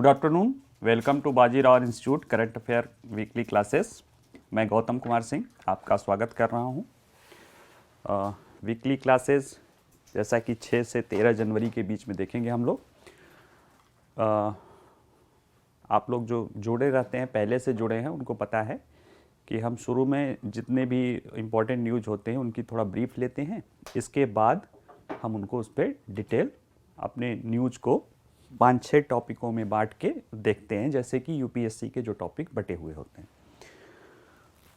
Good afternoon, welcome to Bajirao institute current affair weekly classes. मैं गौतम कुमार सिंह आपका स्वागत कर रहा हूँ। वीकली क्लासेस जैसा कि 6 से 13 जनवरी के बीच में देखेंगे हम लोग। आप लोग जो जुड़े रहते हैं, पहले से जुड़े हैं, उनको पता है कि हम शुरू में जितने भी इम्पोर्टेंट न्यूज़ होते हैं उनकी थोड़ा ब्रीफ लेते हैं। इसके बाद हम उनको उस पर डिटेल अपने न्यूज़ को 5-6 टॉपिकों में बांट के देखते हैं, जैसे कि यूपीएससी के जो टॉपिक बटे हुए होते हैं।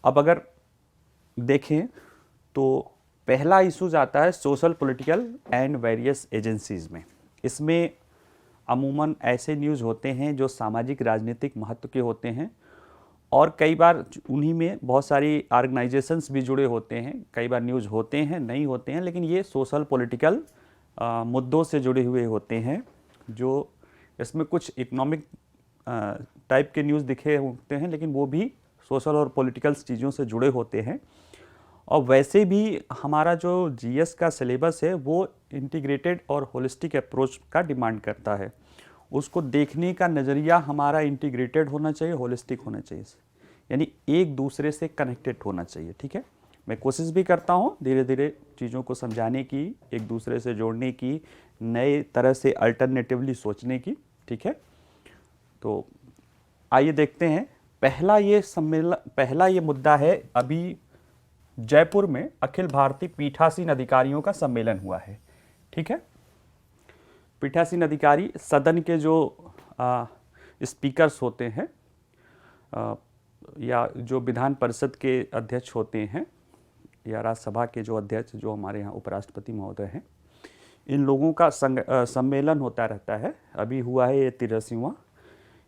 अब अगर देखें तो पहला इशूज आता है social political and various agencies में। इसमें अमूमन ऐसे न्यूज़ होते हैं जो सामाजिक राजनीतिक महत्व के होते हैं और कई बार उन्हीं में बहुत सारी ऑर्गेनाइजेशंस भी जुड़े होते हैं। कई बार न्यूज़ होते हैं, नहीं होते हैं, लेकिन ये सोशल पॉलिटिकल मुद्दों से जुड़े हुए होते हैं। जो इसमें कुछ इकोनॉमिक टाइप के न्यूज़ दिखे होते हैं, लेकिन वो भी सोशल और पॉलिटिकल चीज़ों से जुड़े होते हैं। और वैसे भी हमारा जो जीएस का सिलेबस है वो इंटीग्रेटेड और होलिस्टिक अप्रोच का डिमांड करता है। उसको देखने का नज़रिया हमारा इंटीग्रेटेड होना चाहिए, होलिस्टिक होना चाहिए, यानी एक दूसरे से कनेक्टेड होना चाहिए। ठीक है, मैं कोशिश भी करता हूँ धीरे धीरे चीज़ों को समझाने की, एक दूसरे से जोड़ने की, नए तरह से अल्टरनेटिवली सोचने की। ठीक है, तो आइए देखते हैं। पहला ये मुद्दा है, अभी जयपुर में अखिल भारतीय पीठासीन अधिकारियों का सम्मेलन हुआ है। ठीक है, पीठासीन अधिकारी सदन के जो स्पीकर्स होते हैं या जो विधान परिषद के अध्यक्ष होते हैं या राज्यसभा के जो अध्यक्ष, जो हमारे यहाँ उपराष्ट्रपति महोदय हैं, इन लोगों का सम्मेलन होता रहता है। अभी हुआ है ये 83वां।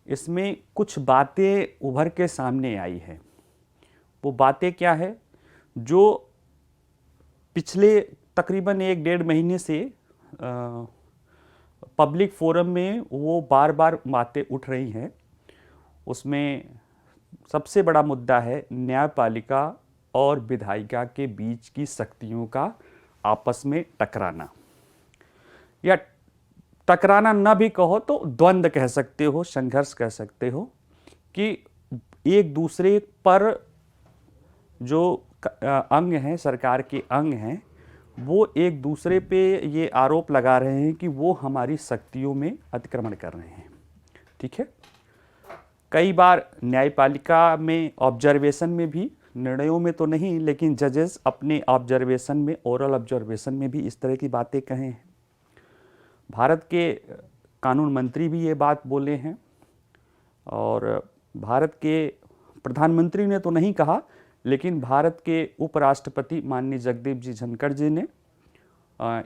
इसमें कुछ बातें उभर के सामने आई है। वो बातें क्या है? जो पिछले तकरीबन 1-1.5 महीने से पब्लिक फोरम में वो बार बार बातें उठ रही हैं। उसमें सबसे बड़ा मुद्दा है न्यायपालिका और विधायिका के बीच की शक्तियों का आपस में टकराना, या टकराना न भी कहो तो द्वंद्व कह सकते हो, संघर्ष कह सकते हो, कि एक दूसरे पर जो अंग हैं, सरकार के अंग हैं, वो एक दूसरे पे ये आरोप लगा रहे हैं कि वो हमारी शक्तियों में अतिक्रमण कर रहे हैं। ठीक है, कई बार न्यायपालिका में ऑब्जर्वेशन में भी, निर्णयों में तो नहीं, लेकिन जजेस अपने ऑब्जर्वेशन में, ओरल ऑब्जर्वेशन में भी इस तरह की बातें कहे हैं। भारत के कानून मंत्री भी ये बात बोले हैं और भारत के प्रधानमंत्री ने तो नहीं कहा, लेकिन भारत के उपराष्ट्रपति माननीय जगदीप जी धनखड़ जी ने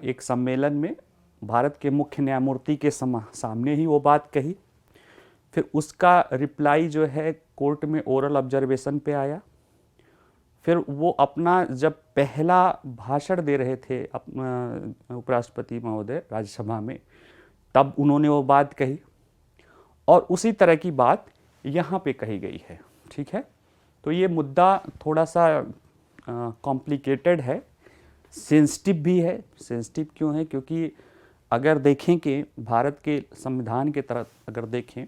एक सम्मेलन में भारत के मुख्य न्यायमूर्ति के सामने ही वो बात कही। फिर उसका रिप्लाई जो है कोर्ट में ओरल ऑब्जर्वेशन पे आया। फिर वो अपना जब पहला भाषण दे रहे थे उपराष्ट्रपति महोदय राज्यसभा में, तब उन्होंने वो बात कही और उसी तरह की बात यहाँ पे कही गई है। ठीक है, तो ये मुद्दा थोड़ा सा कॉम्प्लिकेटेड है, सेंसिटिव भी है। सेंसिटिव क्यों है? क्योंकि अगर देखें कि भारत के संविधान के तरफ अगर देखें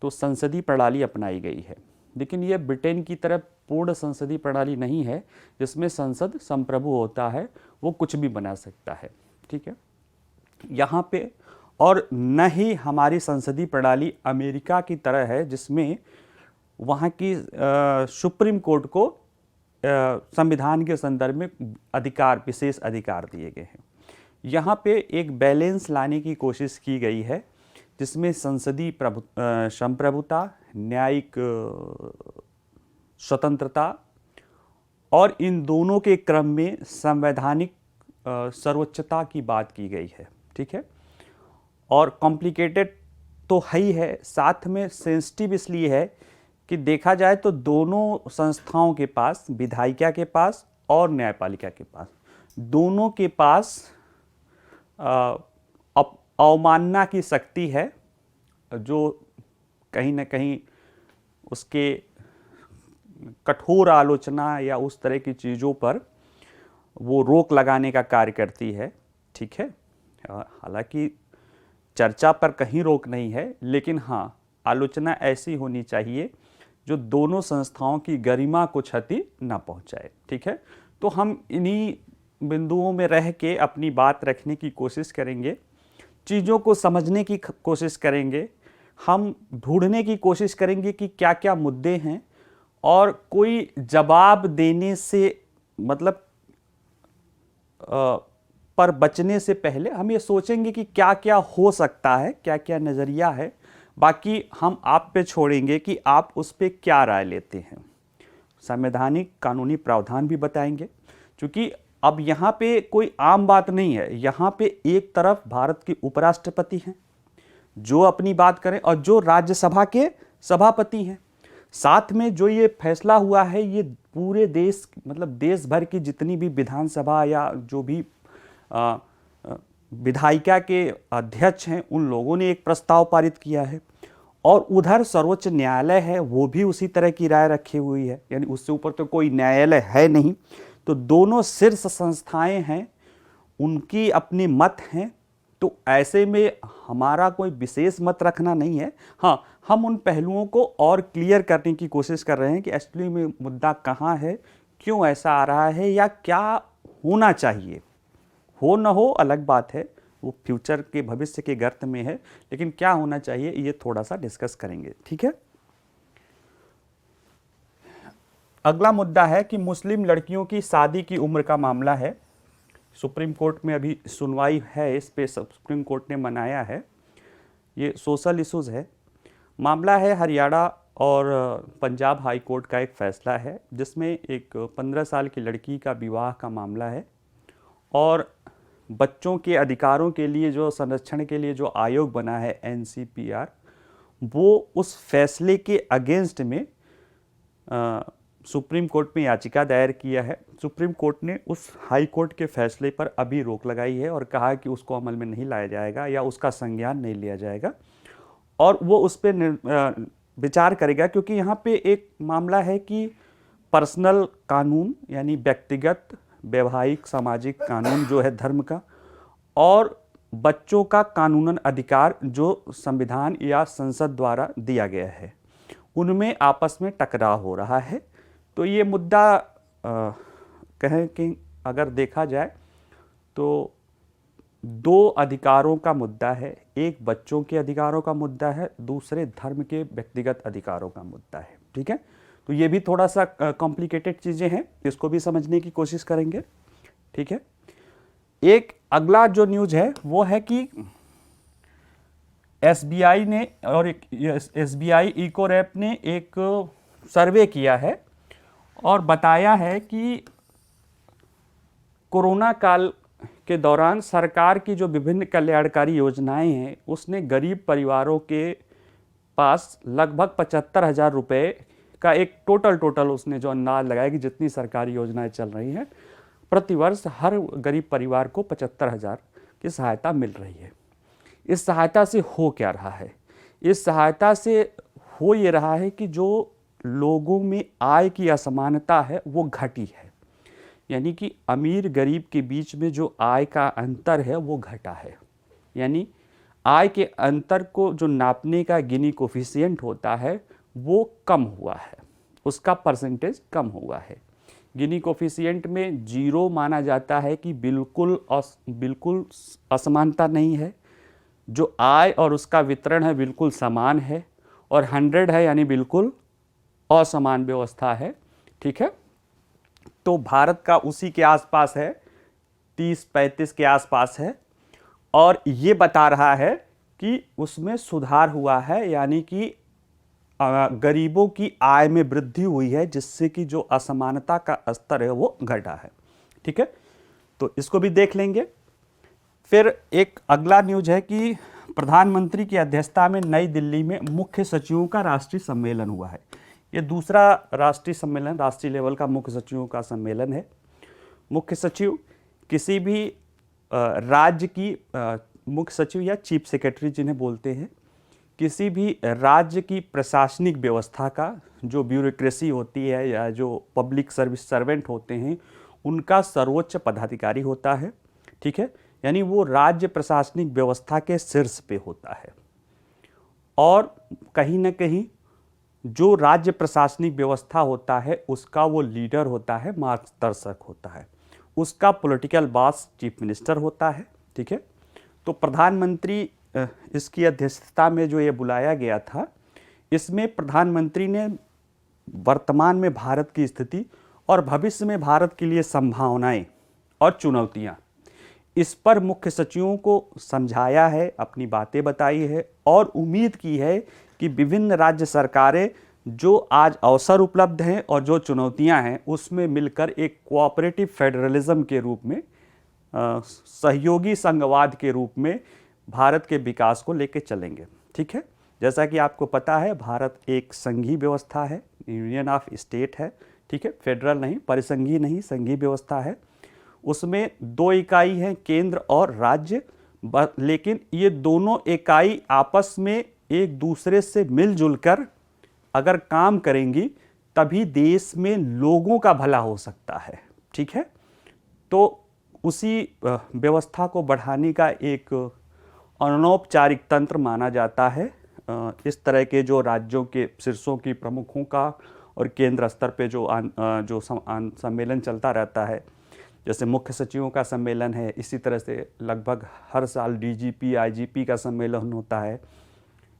तो संसदीय प्रणाली अपनाई गई है, लेकिन ये ब्रिटेन की तरफ पूर्ण संसदीय प्रणाली नहीं है जिसमें संसद संप्रभु होता है, वो कुछ भी बना सकता है। ठीक है, यहाँ पे और न ही हमारी संसदीय प्रणाली अमेरिका की तरह है जिसमें वहाँ की सुप्रीम कोर्ट को संविधान के संदर्भ में अधिकार, विशेष अधिकार दिए गए हैं। यहाँ पे एक बैलेंस लाने की कोशिश की गई है जिसमें संसदीय संप्रभुता, न्यायिक स्वतंत्रता और इन दोनों के क्रम में संवैधानिक सर्वोच्चता की बात की गई है। ठीक है, और कॉम्प्लिकेटेड तो ही है, साथ में सेंसिटिव इसलिए है कि देखा जाए तो दोनों संस्थाओं के पास, विधायिका के पास और न्यायपालिका के पास, दोनों के पास अवमानना की शक्ति है, जो कहीं ना कहीं उसके कठोर आलोचना या उस तरह की चीज़ों पर वो रोक लगाने का कार्य करती है। ठीक है, हालांकि चर्चा पर कहीं रोक नहीं है, लेकिन हाँ, आलोचना ऐसी होनी चाहिए जो दोनों संस्थाओं की गरिमा को क्षति ना पहुंचाए। ठीक है, तो हम इन्हीं बिंदुओं में रह के अपनी बात रखने की कोशिश करेंगे, चीज़ों को समझने की कोशिश करेंगे, हम ढूंढने की कोशिश करेंगे कि क्या क्या मुद्दे हैं, और कोई जवाब देने से मतलब पर बचने से पहले हम ये सोचेंगे कि क्या क्या हो सकता है, क्या क्या नज़रिया है। बाकी हम आप पे छोड़ेंगे कि आप उस पर क्या राय लेते हैं। संवैधानिक कानूनी प्रावधान भी बताएंगे, क्योंकि अब यहाँ पे कोई आम बात नहीं है। यहाँ पे एक तरफ भारत के उपराष्ट्रपति हैं जो अपनी बात करें, और जो राज्यसभा के सभापति हैं। साथ में जो ये फैसला हुआ है, ये पूरे देश मतलब देश भर की जितनी भी विधानसभा या जो भी विधायिका के अध्यक्ष हैं, उन लोगों ने एक प्रस्ताव पारित किया है, और उधर सर्वोच्च न्यायालय है, वो भी उसी तरह की राय रखी हुई है। यानी उससे ऊपर तो कोई न्यायालय है नहीं। तो दोनों शीर्ष संस्थाएं हैं, उनकी अपने मत हैं। तो ऐसे में हमारा कोई विशेष मत रखना नहीं है। हाँ, हम उन पहलुओं को और क्लियर करने की कोशिश कर रहे हैं कि एक्चुअली में मुद्दा कहाँ है, क्यों ऐसा आ रहा है, या क्या होना चाहिए। हो न हो अलग बात है, वो फ्यूचर के भविष्य के गर्त में है, लेकिन क्या होना चाहिए ये थोड़ा सा डिस्कस करेंगे। ठीक है, अगला मुद्दा है कि मुस्लिम लड़कियों की शादी की उम्र का मामला है। सुप्रीम कोर्ट में अभी सुनवाई है, इस पे सुप्रीम कोर्ट ने मनाया है। ये सोशल इश्यूज़ है। मामला है हरियाणा और पंजाब हाई कोर्ट का एक फ़ैसला है, जिसमें एक 15 साल की लड़की का विवाह का मामला है, और बच्चों के अधिकारों के लिए जो संरक्षण के लिए जो आयोग बना है NCPR, वो उस फैसले के अगेंस्ट में सुप्रीम कोर्ट में याचिका दायर किया है। सुप्रीम कोर्ट ने उस हाई कोर्ट के फैसले पर अभी रोक लगाई है और कहा कि उसको अमल में नहीं लाया जाएगा या उसका संज्ञान नहीं लिया जाएगा, और वो उस पर विचार करेगा। क्योंकि यहाँ पे एक मामला है कि पर्सनल कानून यानी व्यक्तिगत वैवाहिक सामाजिक कानून जो है धर्म का, और बच्चों का कानूनन अधिकार जो संविधान या संसद द्वारा दिया गया है, उनमें आपस में टकराव हो रहा है। तो ये मुद्दा कहें कि अगर देखा जाए तो दो अधिकारों का मुद्दा है, एक बच्चों के अधिकारों का मुद्दा है, दूसरे धर्म के व्यक्तिगत अधिकारों का मुद्दा है। ठीक है, तो ये भी थोड़ा सा कॉम्प्लिकेटेड चीज़ें हैं, इसको भी समझने की कोशिश करेंगे। ठीक है, एक अगला जो न्यूज़ है वो है कि SBI ने और एक SBI इकोरैप ने एक सर्वे किया है और बताया है कि कोरोना काल के दौरान सरकार की जो विभिन्न कल्याणकारी योजनाएं हैं, उसने गरीब परिवारों के पास लगभग 75,000 रुपये का एक टोटल उसने जो अंदाज लगाया कि जितनी सरकारी योजनाएं चल रही हैं, प्रतिवर्ष हर गरीब परिवार को 75,000 की सहायता मिल रही है। इस सहायता से हो क्या रहा है? इस सहायता से हो ये रहा है कि जो लोगों में आय की असमानता है वो घटी है, यानी कि अमीर गरीब के बीच में जो आय का अंतर है वो घटा है। यानी आय के अंतर को जो नापने का गिनी कोफिशिएंट होता है वो कम हुआ है, उसका परसेंटेज कम हुआ है। गिनी कोफिशिएंट में 0 माना जाता है कि बिल्कुल असमानता नहीं है, जो आय और उसका वितरण है बिल्कुल समान है, और 100 है यानी बिल्कुल असमान व्यवस्था है। ठीक है, तो भारत का उसी के आसपास है, 30-35 के आसपास है, और ये बता रहा है कि उसमें सुधार हुआ है, यानी कि गरीबों की आय में वृद्धि हुई है, जिससे कि जो असमानता का स्तर है वो घटा है। ठीक है, तो इसको भी देख लेंगे। फिर एक अगला न्यूज़ है कि प्रधानमंत्री की अध्यक्षता में नई दिल्ली में मुख्य सचिवों का राष्ट्रीय सम्मेलन हुआ है। ये दूसरा राष्ट्रीय सम्मेलन, राष्ट्रीय लेवल का मुख्य सचिवों का सम्मेलन है। मुख्य सचिव किसी भी राज्य की मुख्य सचिव या चीफ सेक्रेटरी जिन्हें बोलते हैं, किसी भी राज्य की प्रशासनिक व्यवस्था का जो ब्यूरोक्रेसी होती है या जो पब्लिक सर्विस सर्वेंट होते हैं, उनका सर्वोच्च पदाधिकारी होता है। ठीक है, यानी वो राज्य प्रशासनिक व्यवस्था के शीर्ष पे होता है और कहीं ना कहीं जो राज्य प्रशासनिक व्यवस्था होता है उसका वो लीडर होता है, मार्गदर्शक होता है, उसका पॉलिटिकल बॉस चीफ मिनिस्टर होता है। ठीक है, तो प्रधानमंत्री इसकी अध्यक्षता में जो ये बुलाया गया था, इसमें प्रधानमंत्री ने वर्तमान में भारत की स्थिति और भविष्य में भारत के लिए संभावनाएं और चुनौतियां, इस पर मुख्य सचिवों को समझाया है, अपनी बातें बताई है और उम्मीद की है कि विभिन्न राज्य सरकारें जो आज अवसर उपलब्ध हैं और जो चुनौतियां हैं उसमें मिलकर एक कोऑपरेटिव फेडरलिज्म के रूप में, सहयोगी संघवाद के रूप में भारत के विकास को लेकर चलेंगे। ठीक है, जैसा कि आपको पता है भारत एक संघीय व्यवस्था है, यूनियन ऑफ स्टेट है। ठीक है, फेडरल नहीं, परिसंघीय नहीं, संघीय व्यवस्था है। उसमें दो इकाई हैं, केंद्र और राज्य, लेकिन ये दोनों इकाई आपस में एक दूसरे से मिलजुल कर अगर काम करेंगी तभी देश में लोगों का भला हो सकता है। ठीक है, तो उसी व्यवस्था को बढ़ाने का एक अनौपचारिक तंत्र माना जाता है। इस तरह के जो राज्यों के शीर्षों की प्रमुखों का और केंद्र स्तर पे जो सम्मेलन चलता रहता है, जैसे मुख्य सचिवों का सम्मेलन है, इसी तरह से लगभग हर साल डीजीपी आईजीपी का सम्मेलन होता है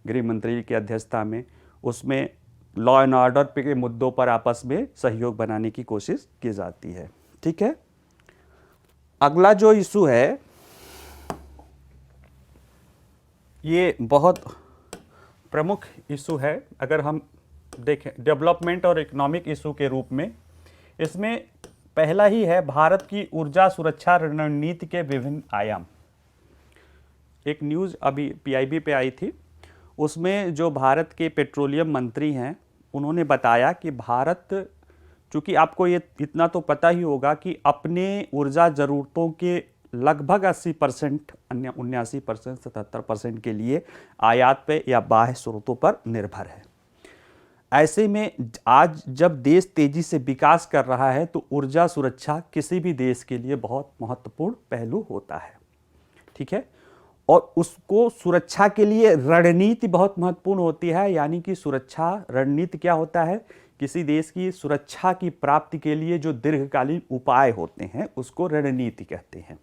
गृह मंत्री की अध्यक्षता में। उसमें लॉ एंड ऑर्डर के मुद्दों पर आपस में सहयोग बनाने की कोशिश की जाती है। ठीक है, अगला जो इशू है ये बहुत प्रमुख इशू है। अगर हम देखें डेवलपमेंट और इकोनॉमिक इशू के रूप में, इसमें पहला ही है भारत की ऊर्जा सुरक्षा रणनीति के विभिन्न आयाम। एक न्यूज़ अभी पीआईबी पे आई थी, उसमें जो भारत के पेट्रोलियम मंत्री हैं उन्होंने बताया कि भारत, चूँकि आपको ये इतना तो पता ही होगा कि अपने ऊर्जा ज़रूरतों के लगभग 80%, अन्य 79%, 77% के लिए आयात पे या बाह्य स्रोतों पर निर्भर है। ऐसे में आज जब देश तेजी से विकास कर रहा है तो ऊर्जा सुरक्षा किसी भी देश के लिए बहुत महत्वपूर्ण पहलू होता है। ठीक है, और उसको सुरक्षा के लिए रणनीति बहुत महत्वपूर्ण होती है। यानी कि सुरक्षा रणनीति क्या होता है, किसी देश की सुरक्षा की प्राप्ति के लिए जो दीर्घकालीन उपाय होते हैं उसको रणनीति कहते हैं।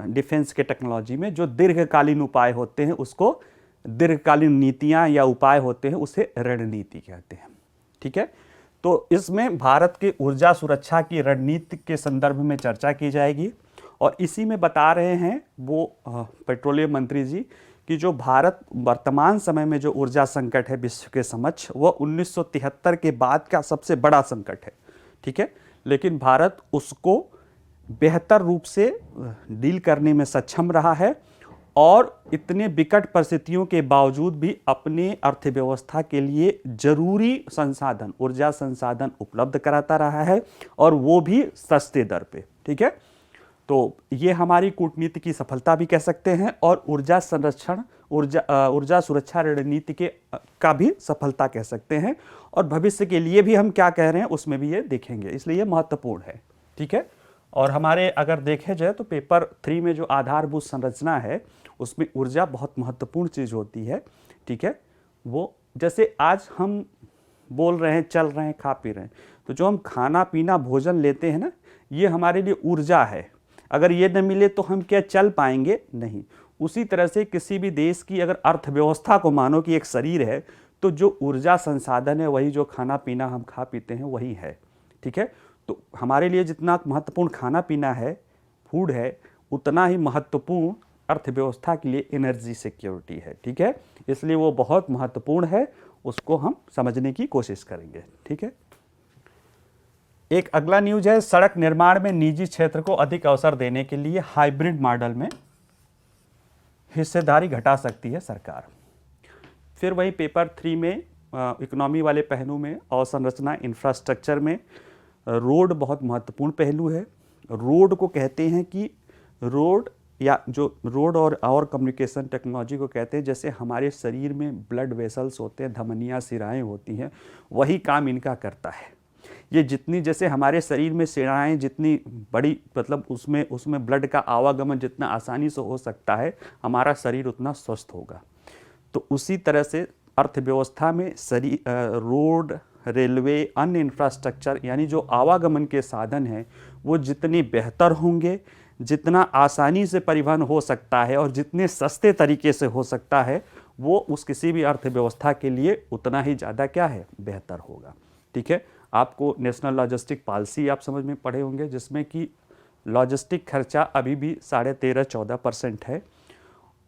डिफेंस के टेक्नोलॉजी में जो दीर्घकालीन उपाय होते हैं उसको, दीर्घकालीन नीतियां या उपाय होते हैं उसे रणनीति कहते हैं। ठीक है, तो इसमें भारत के ऊर्जा सुरक्षा की रणनीति के संदर्भ में चर्चा की जाएगी और इसी में बता रहे हैं वो पेट्रोलियम मंत्री जी कि जो भारत वर्तमान समय में जो ऊर्जा संकट है विश्व के समक्ष, वो 1973 के बाद का सबसे बड़ा संकट है। ठीक है, लेकिन भारत उसको बेहतर रूप से डील करने में सक्षम रहा है और इतने विकट परिस्थितियों के बावजूद भी अपने अर्थव्यवस्था के लिए जरूरी संसाधन, ऊर्जा संसाधन उपलब्ध कराता रहा है और वो भी सस्ते दर पे। ठीक है, तो ये हमारी कूटनीति की सफलता भी कह सकते हैं और ऊर्जा संरक्षण, ऊर्जा सुरक्षा रणनीति के का भी सफलता कह सकते हैं। और भविष्य के लिए भी हम क्या कह रहे हैं उसमें भी ये देखेंगे, इसलिए ये महत्वपूर्ण है। ठीक है, और हमारे अगर देखे जाए तो पेपर 3 में जो आधारभूत संरचना है उसमें ऊर्जा बहुत महत्वपूर्ण चीज़ होती है। ठीक है, वो जैसे आज हम बोल रहे हैं, चल रहे हैं, खा पी रहे हैं, तो जो हम खाना पीना भोजन लेते हैं ना, ये हमारे लिए ऊर्जा है। अगर ये न मिले तो हम क्या चल पाएंगे? नहीं। उसी तरह से किसी भी देश की अगर अर्थव्यवस्था को मानो कि एक शरीर है, तो जो ऊर्जा संसाधन है वही जो खाना पीना हम खा पीते हैं वही है। ठीक है, तो हमारे लिए जितना महत्वपूर्ण खाना पीना है, फूड है, उतना ही महत्वपूर्ण अर्थव्यवस्था के लिए एनर्जी सिक्योरिटी है। ठीक है, इसलिए वो बहुत महत्वपूर्ण है, उसको हम समझने की कोशिश करेंगे। ठीक है, एक अगला न्यूज है, सड़क निर्माण में निजी क्षेत्र को अधिक अवसर देने के लिए हाइब्रिड मॉडल में हिस्सेदारी घटा सकती है सरकार। फिर वही पेपर 3 में इकोनॉमी वाले पहलू में अवसंरचना इंफ्रास्ट्रक्चर में रोड बहुत महत्वपूर्ण पहलू है। रोड को कहते हैं कि रोड या जो रोड और कम्युनिकेशन टेक्नोलॉजी को कहते हैं, जैसे हमारे शरीर में ब्लड वेसल्स होते हैं, धमनियाँ, सिराएं होती हैं, वही काम इनका करता है। ये जितनी, जैसे हमारे शरीर में सेनाएं जितनी बड़ी, मतलब उसमें ब्लड का आवागमन जितना आसानी से हो सकता है, हमारा शरीर उतना स्वस्थ होगा। तो उसी तरह से अर्थव्यवस्था में रोड, रेलवे, अन्य इंफ्रास्ट्रक्चर यानी जो आवागमन के साधन हैं वो जितने बेहतर होंगे, जितना आसानी से परिवहन हो सकता है और जितने सस्ते तरीके से हो सकता है, वो उस किसी भी अर्थव्यवस्था के लिए उतना ही ज़्यादा क्या है, बेहतर होगा। ठीक है, आपको नेशनल लॉजिस्टिक पॉलिसी आप समझ में पढ़े होंगे, जिसमें कि लॉजिस्टिक खर्चा अभी भी 13.5-14% है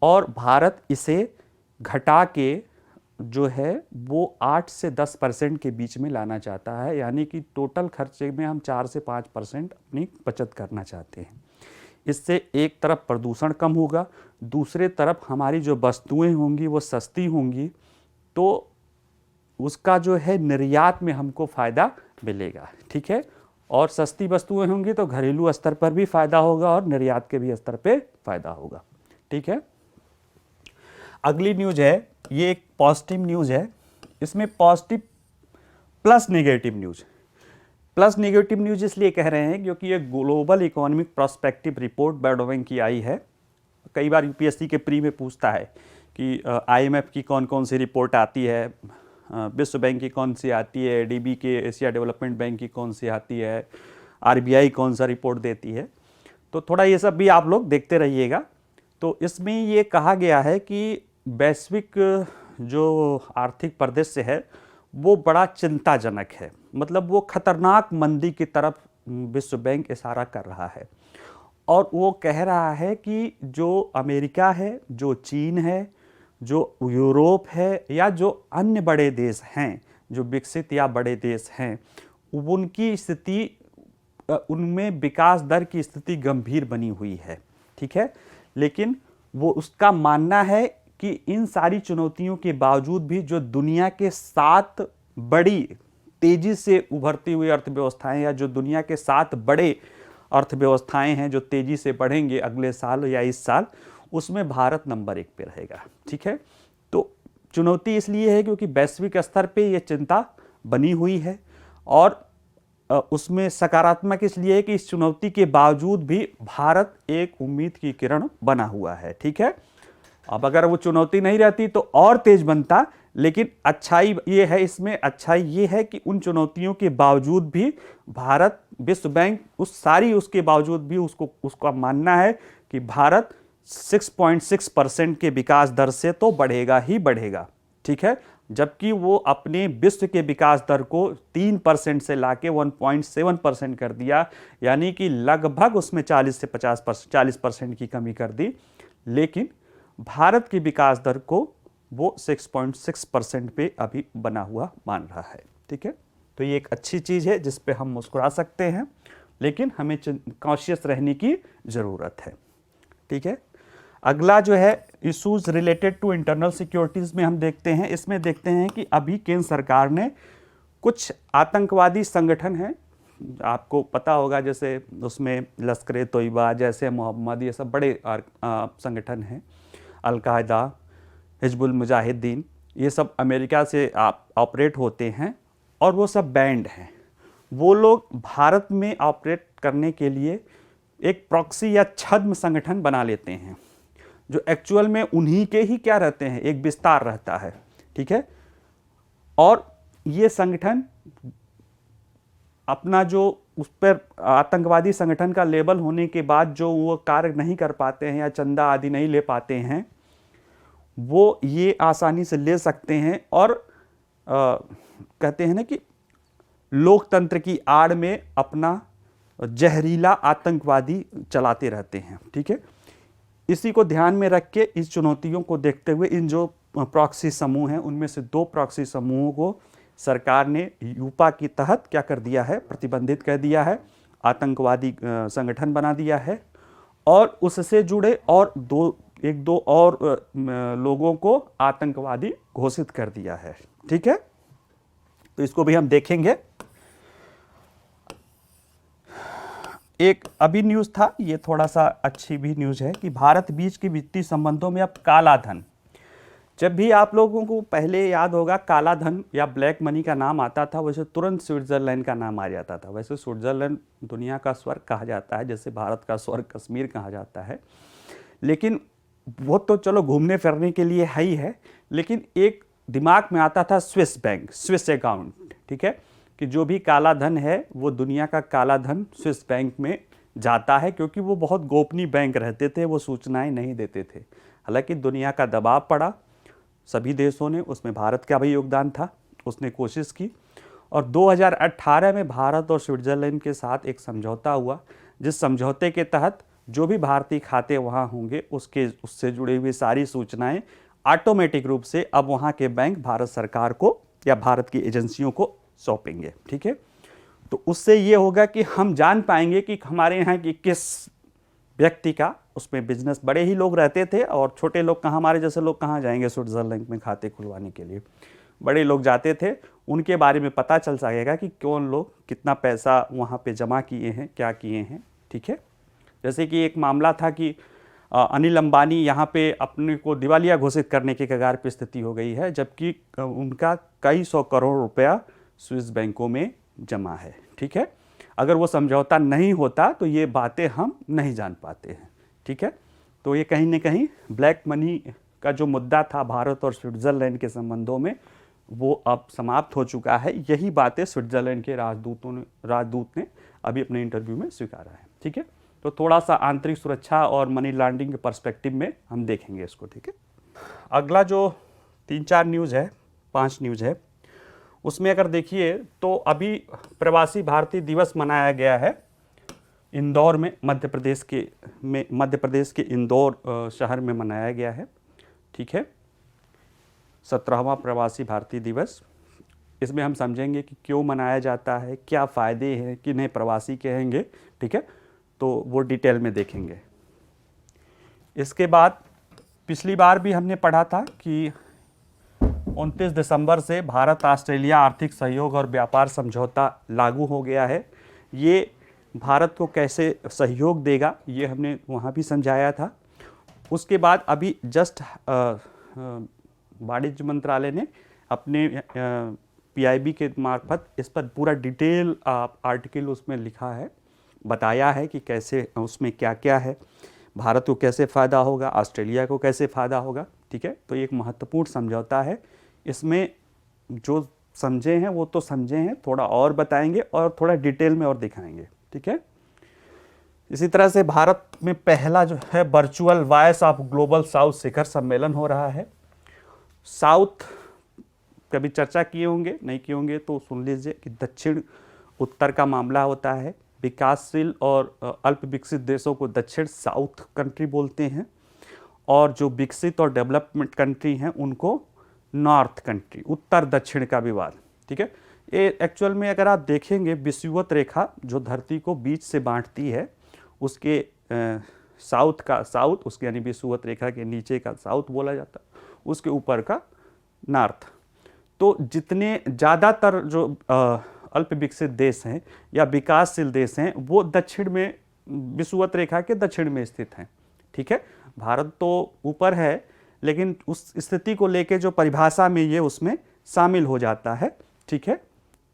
और भारत इसे घटा के जो है वो 8 से 10% के बीच में लाना चाहता है, यानी कि टोटल खर्चे में हम 4 से 5% अपनी बचत करना चाहते हैं। इससे एक तरफ प्रदूषण कम होगा, दूसरे तरफ हमारी जो वस्तुएं होंगी वो सस्ती होंगी, तो उसका जो है निर्यात में हमको फ़ायदा मिलेगा। ठीक है, और सस्ती वस्तुएं होंगी तो घरेलू स्तर पर भी फ़ायदा होगा और निर्यात के भी स्तर पे फ़ायदा होगा। ठीक है, अगली न्यूज़ है, ये एक पॉजिटिव न्यूज़ है। इसमें positive plus negative news. Plus negative news इसलिए कह रहे हैं क्योंकि ये global economic prospective report world bank की आई है। कई बार यूपीएससी के प्री में पूछता है कि आईएमएफ की कौन कौन सी रिपोर्ट आती है, विश्व बैंक की कौन सी आती है, एडीबी के एशिया डेवलपमेंट बैंक की कौन सी आती है, आरबीआई कौन सा रिपोर्ट देती है। तो थोड़ा ये सब भी आप लोग देखते रहिएगा। तो इसमें ये कहा गया है कि वैश्विक जो आर्थिक परिदृश्य है वो बड़ा चिंताजनक है, मतलब वो खतरनाक मंदी की तरफ विश्व बैंक इशारा कर रहा है। और वो कह रहा है कि जो अमेरिका है, जो चीन है, जो यूरोप है, या जो अन्य बड़े देश हैं, जो विकसित या बड़े देश हैं, उनकी स्थिति, उनमें विकास दर की स्थिति गंभीर बनी हुई है। ठीक है, लेकिन वो उसका मानना है कि इन सारी चुनौतियों के बावजूद भी जो दुनिया के 7 बड़ी तेजी से उभरती हुई अर्थव्यवस्थाएं, या जो दुनिया के 7 बड़े अर्थव्यवस्थाएं हैं जो तेजी से बढ़ेंगे अगले साल या इस साल, उसमें भारत नंबर 1 पे रहेगा। ठीक है, तो चुनौती इसलिए है क्योंकि वैश्विक स्तर पे ये चिंता बनी हुई है, और उसमें सकारात्मक इसलिए है कि इस चुनौती के बावजूद भी भारत एक उम्मीद की किरण बना हुआ है। ठीक है, अब अगर वो चुनौती नहीं रहती तो और तेज बनता, लेकिन अच्छाई ये है, इसमें अच्छाई ये है कि उन चुनौतियों के बावजूद भी भारत, विश्व बैंक उसके बावजूद भी उसका मानना है कि भारत 6.6% के विकास दर से तो बढ़ेगा ही बढ़ेगा। ठीक है, जबकि वो अपने विश्व के विकास दर को 3% से लाके 1.7% कर दिया, यानी कि लगभग उसमें 40 से 40% की कमी कर दी, लेकिन भारत की विकास दर को वो 6.6% पे अभी बना हुआ मान रहा है। ठीक है, तो ये एक अच्छी चीज़ है जिस पे हम मुस्कुरा सकते हैं, लेकिन हमें कॉशियस रहने की ज़रूरत है। ठीक है, अगला जो है issues related to internal securities में हम देखते हैं। इसमें देखते हैं कि अभी केंद्र सरकार ने कुछ आतंकवादी संगठन हैं, आपको पता होगा, जैसे उसमें लश्कर तोयबा, जैसे मोहम्मद, ये सब बड़े संगठन हैं, अल-कायदा, हिजबुल मुजाहिदीन, ये सब अमेरिका से ऑपरेट होते हैं और वो सब बैंड हैं। वो लोग भारत में ऑपरेट करने के लिए एक प्रॉक्सी या छद्म संगठन बना लेते हैं, जो एक्चुअल में उन्हीं के ही क्या रहते हैं, एक विस्तार रहता है। ठीक है, और ये संगठन अपना जो उस पर आतंकवादी संगठन का लेबल होने के बाद जो वो कार्य नहीं कर पाते हैं या चंदा आदि नहीं ले पाते हैं, वो ये आसानी से ले सकते हैं और कहते हैं ना कि लोकतंत्र की आड़ में अपना जहरीला आतंकवादी चलाते रहते हैं। ठीक है, इसी को ध्यान में रख के, इस चुनौतियों को देखते हुए, इन जो प्रॉक्सी समूह हैं उनमें से 2 प्रॉक्सी समूहों को सरकार ने यूपा के तहत क्या कर दिया है, प्रतिबंधित कर दिया है, आतंकवादी संगठन बना दिया है, और उससे जुड़े और 1-2 और लोगों को आतंकवादी घोषित कर दिया है। ठीक है, तो इसको भी हम देखेंगे। एक अभी न्यूज़ था, ये थोड़ा सा अच्छी भी न्यूज़ है कि भारत बीच के वित्तीय संबंधों में अब काला धन, जब भी आप लोगों को पहले याद होगा काला धन या ब्लैक मनी का नाम आता था, वैसे तुरंत स्विट्ज़रलैंड का नाम आ जाता था। वैसे स्विट्ज़रलैंड दुनिया का स्वर्ग कहा जाता है, जैसे भारत का स्वर्ग कश्मीर कहा जाता है। लेकिन वो तो चलो घूमने फिरने के लिए है ही है, लेकिन एक दिमाग में आता था स्विस बैंक, स्विस अकाउंट, ठीक है, कि जो भी काला धन है वो दुनिया का काला धन स्विस बैंक में जाता है, क्योंकि वो बहुत गोपनीय बैंक रहते थे, वो सूचनाएं नहीं देते थे। हालांकि दुनिया का दबाव पड़ा सभी देशों ने, उसमें भारत का भी योगदान था, उसने कोशिश की और 2018 में भारत और स्विट्ज़रलैंड के साथ एक समझौता हुआ, जिस समझौते के तहत जो भी भारतीय खाते वहाँ होंगे उससे जुड़ी हुई सारी सूचनाएं ऑटोमेटिक रूप से अब वहाँ के बैंक भारत सरकार को या भारत की एजेंसियों को सौंपेंगे। ठीक है, तो उससे ये होगा कि हम जान पाएंगे कि हमारे यहाँ की किस व्यक्ति का उसमें बिजनेस, बड़े ही लोग रहते थे और छोटे लोग कहाँ, हमारे जैसे लोग कहाँ जाएंगे स्विट्ज़रलैंड में खाते खुलवाने के लिए, बड़े लोग जाते थे, उनके बारे में पता चल सकेगा कि कौन लोग कितना पैसा वहाँ पे जमा किए हैं, क्या किए हैं। ठीक है, जैसे कि एक मामला था कि अनिल अंबानी यहाँ पे अपने को दिवालिया घोषित करने के कगार पे स्थिति हो गई है, जबकि उनका कई सौ करोड़ रुपया स्विस बैंकों में जमा है। ठीक है, अगर वो समझौता नहीं होता तो ये बातें हम नहीं जान पाते हैं। ठीक है, तो ये कहीं ना कहीं ब्लैक मनी का जो मुद्दा था भारत और स्विट्ज़रलैंड के संबंधों में, वो अब समाप्त हो चुका है। यही बातें स्विट्ज़रलैंड के राजदूत ने अभी अपने इंटरव्यू में स्वीकारा है। ठीक है, तो थोड़ा सा आंतरिक सुरक्षा और मनी लॉन्ड्रिंग के पर्सपेक्टिव में हम देखेंगे इसको। ठीक है, अगला जो 3-4 न्यूज़ है, 5 न्यूज़ है, उसमें अगर देखिए तो अभी प्रवासी भारतीय दिवस मनाया गया है इंदौर में, मध्य प्रदेश के इंदौर शहर में मनाया गया है। ठीक है, 17वां प्रवासी भारतीय दिवस। इसमें हम समझेंगे कि क्यों मनाया जाता है, क्या फ़ायदे हैं, किन्हें प्रवासी कहेंगे। ठीक है, तो वो डिटेल में देखेंगे। इसके बाद पिछली बार भी हमने पढ़ा था कि 29 दिसंबर से भारत ऑस्ट्रेलिया आर्थिक सहयोग और व्यापार समझौता लागू हो गया है। ये भारत को कैसे सहयोग देगा ये हमने वहाँ भी समझाया था। उसके बाद अभी जस्ट वाणिज्य मंत्रालय ने अपने PIB के मार्फत इस पर पूरा डिटेल आर्टिकल उसमें लिखा है, बताया है कि कैसे उसमें क्या क्या है, भारत को कैसे फ़ायदा होगा, ऑस्ट्रेलिया को कैसे फ़ायदा होगा। ठीक है, तो ये एक महत्वपूर्ण समझौता है। इसमें जो समझे हैं वो तो समझे हैं, थोड़ा और बताएंगे और थोड़ा डिटेल में और दिखाएंगे। ठीक है, इसी तरह से भारत में पहला जो है virtual voice of global south शिखर सम्मेलन हो रहा है। साउथ कभी चर्चा किए होंगे, नहीं किए होंगे तो सुन लीजिए कि दक्षिण उत्तर का मामला होता है। विकासशील और अल्प विकसित देशों को दक्षिण साउथ कंट्री बोलते हैं, और जो विकसित और डेवलपमेंट कंट्री हैं उनको नॉर्थ कंट्री, उत्तर दक्षिण का विवाद। ठीक है, ये एक्चुअल में अगर आप देखेंगे विषुवत रेखा जो धरती को बीच से बांटती है, उसके साउथ का साउथ, उसके यानी विषुवत रेखा के नीचे का साउथ बोला जाता है, उसके ऊपर का नॉर्थ। तो जितने ज़्यादातर जो अल्प विकसित देश हैं या विकासशील देश हैं वो दक्षिण में, विषुवत रेखा के दक्षिण में स्थित हैं। ठीक है, भारत तो ऊपर है, लेकिन उस स्थिति को लेके जो परिभाषा में ये उसमें शामिल हो जाता है। ठीक है,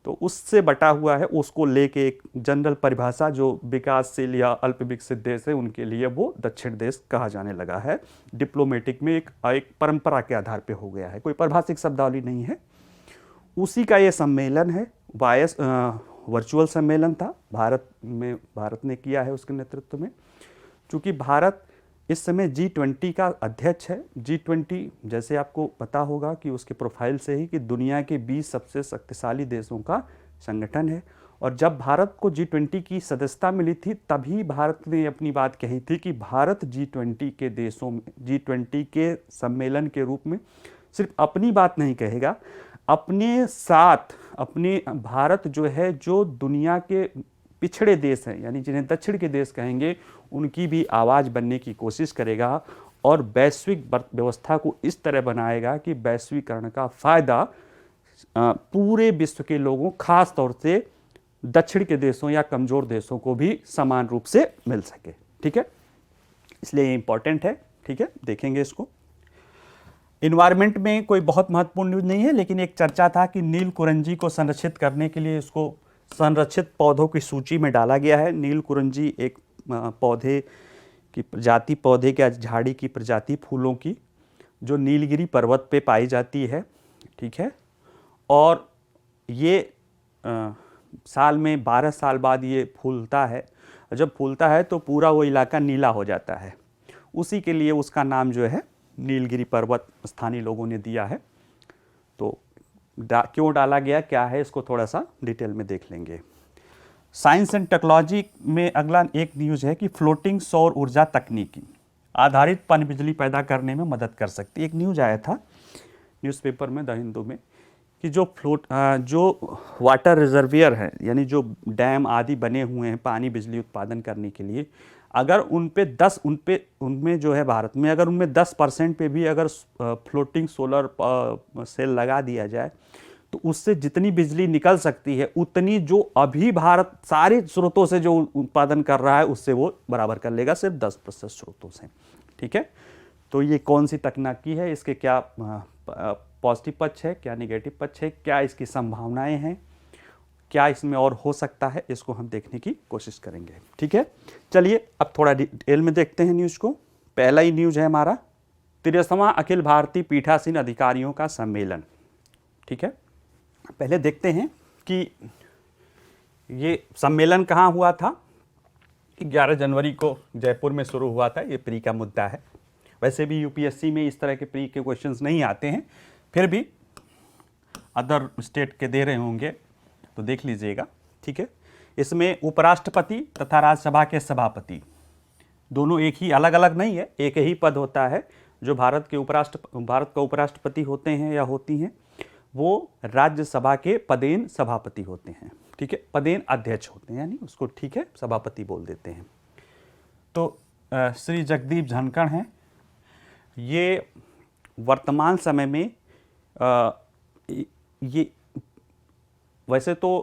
तो उससे बटा हुआ है, उसको लेके एक जनरल परिभाषा जो विकासशील या अल्प विकसित देश है उनके लिए वो दक्षिण देश कहा जाने लगा है। डिप्लोमेटिक में एक परंपरा के आधार पे हो गया है, कोई पारिभाषिक शब्दावली नहीं है। उसी का ये सम्मेलन है, वर्चुअल सम्मेलन था, भारत ने किया है उसके नेतृत्व में। चूँकि भारत इस समय G20 का अध्यक्ष है। G20 जैसे आपको पता होगा कि उसके प्रोफाइल से ही कि दुनिया के 20 सबसे शक्तिशाली देशों का संगठन है, और जब भारत को G20 की सदस्यता मिली थी तभी भारत ने अपनी बात कही थी कि भारत G20 के देशों में, G20 के सम्मेलन के रूप में सिर्फ अपनी बात नहीं कहेगा, अपने साथ अपने भारत जो है, जो दुनिया के पिछड़े देश हैं यानी जिन्हें दक्षिण के देश कहेंगे, उनकी भी आवाज़ बनने की कोशिश करेगा और वैश्विक व्यवस्था को इस तरह बनाएगा कि वैश्वीकरण का फ़ायदा पूरे विश्व के लोगों, खास तौर से दक्षिण के देशों या कमज़ोर देशों को भी समान रूप से मिल सके। ठीक है, इसलिए ये इम्पॉर्टेंट है। ठीक है, देखेंगे इसको। इन्वायरमेंट में कोई बहुत महत्वपूर्ण न्यूज नहीं है, लेकिन एक चर्चा था कि नील कुरंजी को संरक्षित करने के लिए इसको संरक्षित पौधों की सूची में डाला गया है। नील कुरंजी एक पौधे की प्रजाति, पौधे के झाड़ी की प्रजाति, फूलों की, जो नीलगिरी पर्वत पे पाई जाती है। ठीक है, और ये साल में 12 साल बाद ये फूलता है। जब फूलता है तो पूरा वो इलाका नीला हो जाता है। उसी के लिए उसका नाम जो है नीलगिरी पर्वत स्थानीय लोगों ने दिया है। तो क्यों डाला गया, क्या है, इसको थोड़ा सा डिटेल में देख लेंगे। साइंस एंड टेक्नोलॉजी में अगला एक न्यूज़ है कि फ्लोटिंग सौर ऊर्जा तकनीकी आधारित पनबिजली पैदा करने में मदद कर सकती है। एक न्यूज़ आया था न्यूज़पेपर में, द हिंदू में, कि जो वाटर रिजर्वियर हैं, यानी जो डैम आदि बने हुए हैं पानी बिजली उत्पादन करने के लिए, अगर उनमें जो है भारत में अगर उनमें 10% पे भी अगर फ्लोटिंग सोलर सेल लगा दिया जाए तो उससे जितनी बिजली निकल सकती है उतनी जो अभी भारत सारे स्रोतों से जो उत्पादन कर रहा है उससे वो बराबर कर लेगा, सिर्फ 10% स्रोतों से। ठीक है, तो ये कौन सी तकनीकी है, इसके क्या पॉजिटिव पक्ष है, क्या नेगेटिव पक्ष है, क्या इसकी संभावनाएं हैं, क्या इसमें और हो सकता है, इसको हम देखने की कोशिश करेंगे। ठीक है, चलिए अब थोड़ा डिटेल में देखते हैं न्यूज़ को। पहला ही न्यूज़ है हमारा 63वां अखिल भारतीय पीठासीन अधिकारियों का सम्मेलन। ठीक है, पहले देखते हैं कि ये सम्मेलन कहाँ हुआ था। 11 जनवरी को जयपुर में शुरू हुआ था। ये प्री का मुद्दा है। वैसे भी यूपीएससी में इस तरह के प्री के क्वेश्चंस नहीं आते हैं, फिर भी अदर स्टेट के दे रहे होंगे तो देख लीजिएगा। ठीक है, इसमें उपराष्ट्रपति तथा राज्यसभा के सभापति दोनों एक ही, अलग अलग नहीं है, एक ही पद होता है। जो भारत का उपराष्ट्रपति होते हैं या होती हैं वो राज्यसभा के पदेन सभापति होते हैं। ठीक है, पदेन अध्यक्ष होते हैं, यानी उसको ठीक है सभापति बोल देते हैं। तो श्री जगदीप धनखड़ हैं, ये वर्तमान समय में ये वैसे तो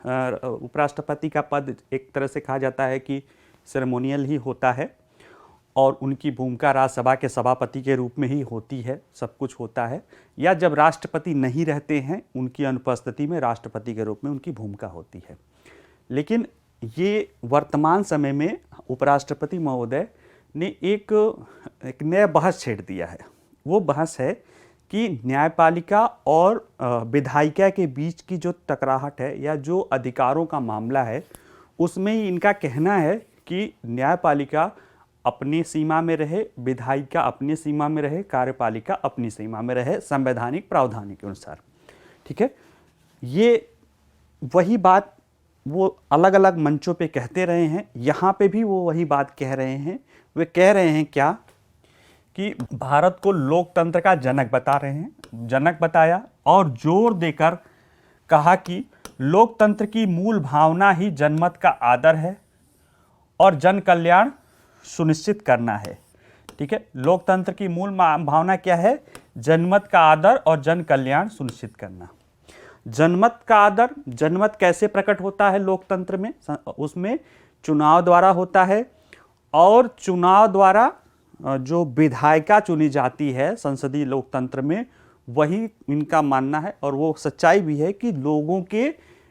उपराष्ट्रपति का पद एक तरह से कहा जाता है कि सेरेमोनियल ही होता है और उनकी भूमिका राज्यसभा के सभापति के रूप में ही होती है, सब कुछ होता है, या जब राष्ट्रपति नहीं रहते हैं उनकी अनुपस्थिति में राष्ट्रपति के रूप में उनकी भूमिका होती है। लेकिन ये वर्तमान समय में उपराष्ट्रपति महोदय ने एक नया बहस छेड़ दिया है। वो बहस है कि न्यायपालिका और विधायिका के बीच की जो टकराहट है या जो अधिकारों का मामला है उसमें ही इनका कहना है कि न्यायपालिका अपनी सीमा में रहे, विधायिका अपनी सीमा में रहे, कार्यपालिका अपनी सीमा में रहे, संवैधानिक प्रावधान के अनुसार। ठीक है, ये वही बात वो अलग अलग मंचों पे कहते रहे हैं, यहाँ पे भी वो वही बात कह रहे हैं। वे कह रहे हैं क्या कि भारत को लोकतंत्र का जनक बता रहे हैं, जनक बताया और जोर देकर कहा कि लोकतंत्र की मूल भावना ही जनमत का आदर है और जन कल्याण सुनिश्चित करना है। ठीक है, लोकतंत्र की मूल भावना क्या है? जनमत का आदर और जन कल्याण सुनिश्चित करना। जनमत का आदर, जनमत कैसे प्रकट होता है लोकतंत्र में? उसमें चुनाव द्वारा होता है और चुनाव द्वारा जो विधायिका चुनी जाती है संसदीय लोकतंत्र में, वही इनका मानना है और वो सच्चाई भी है कि लोगों के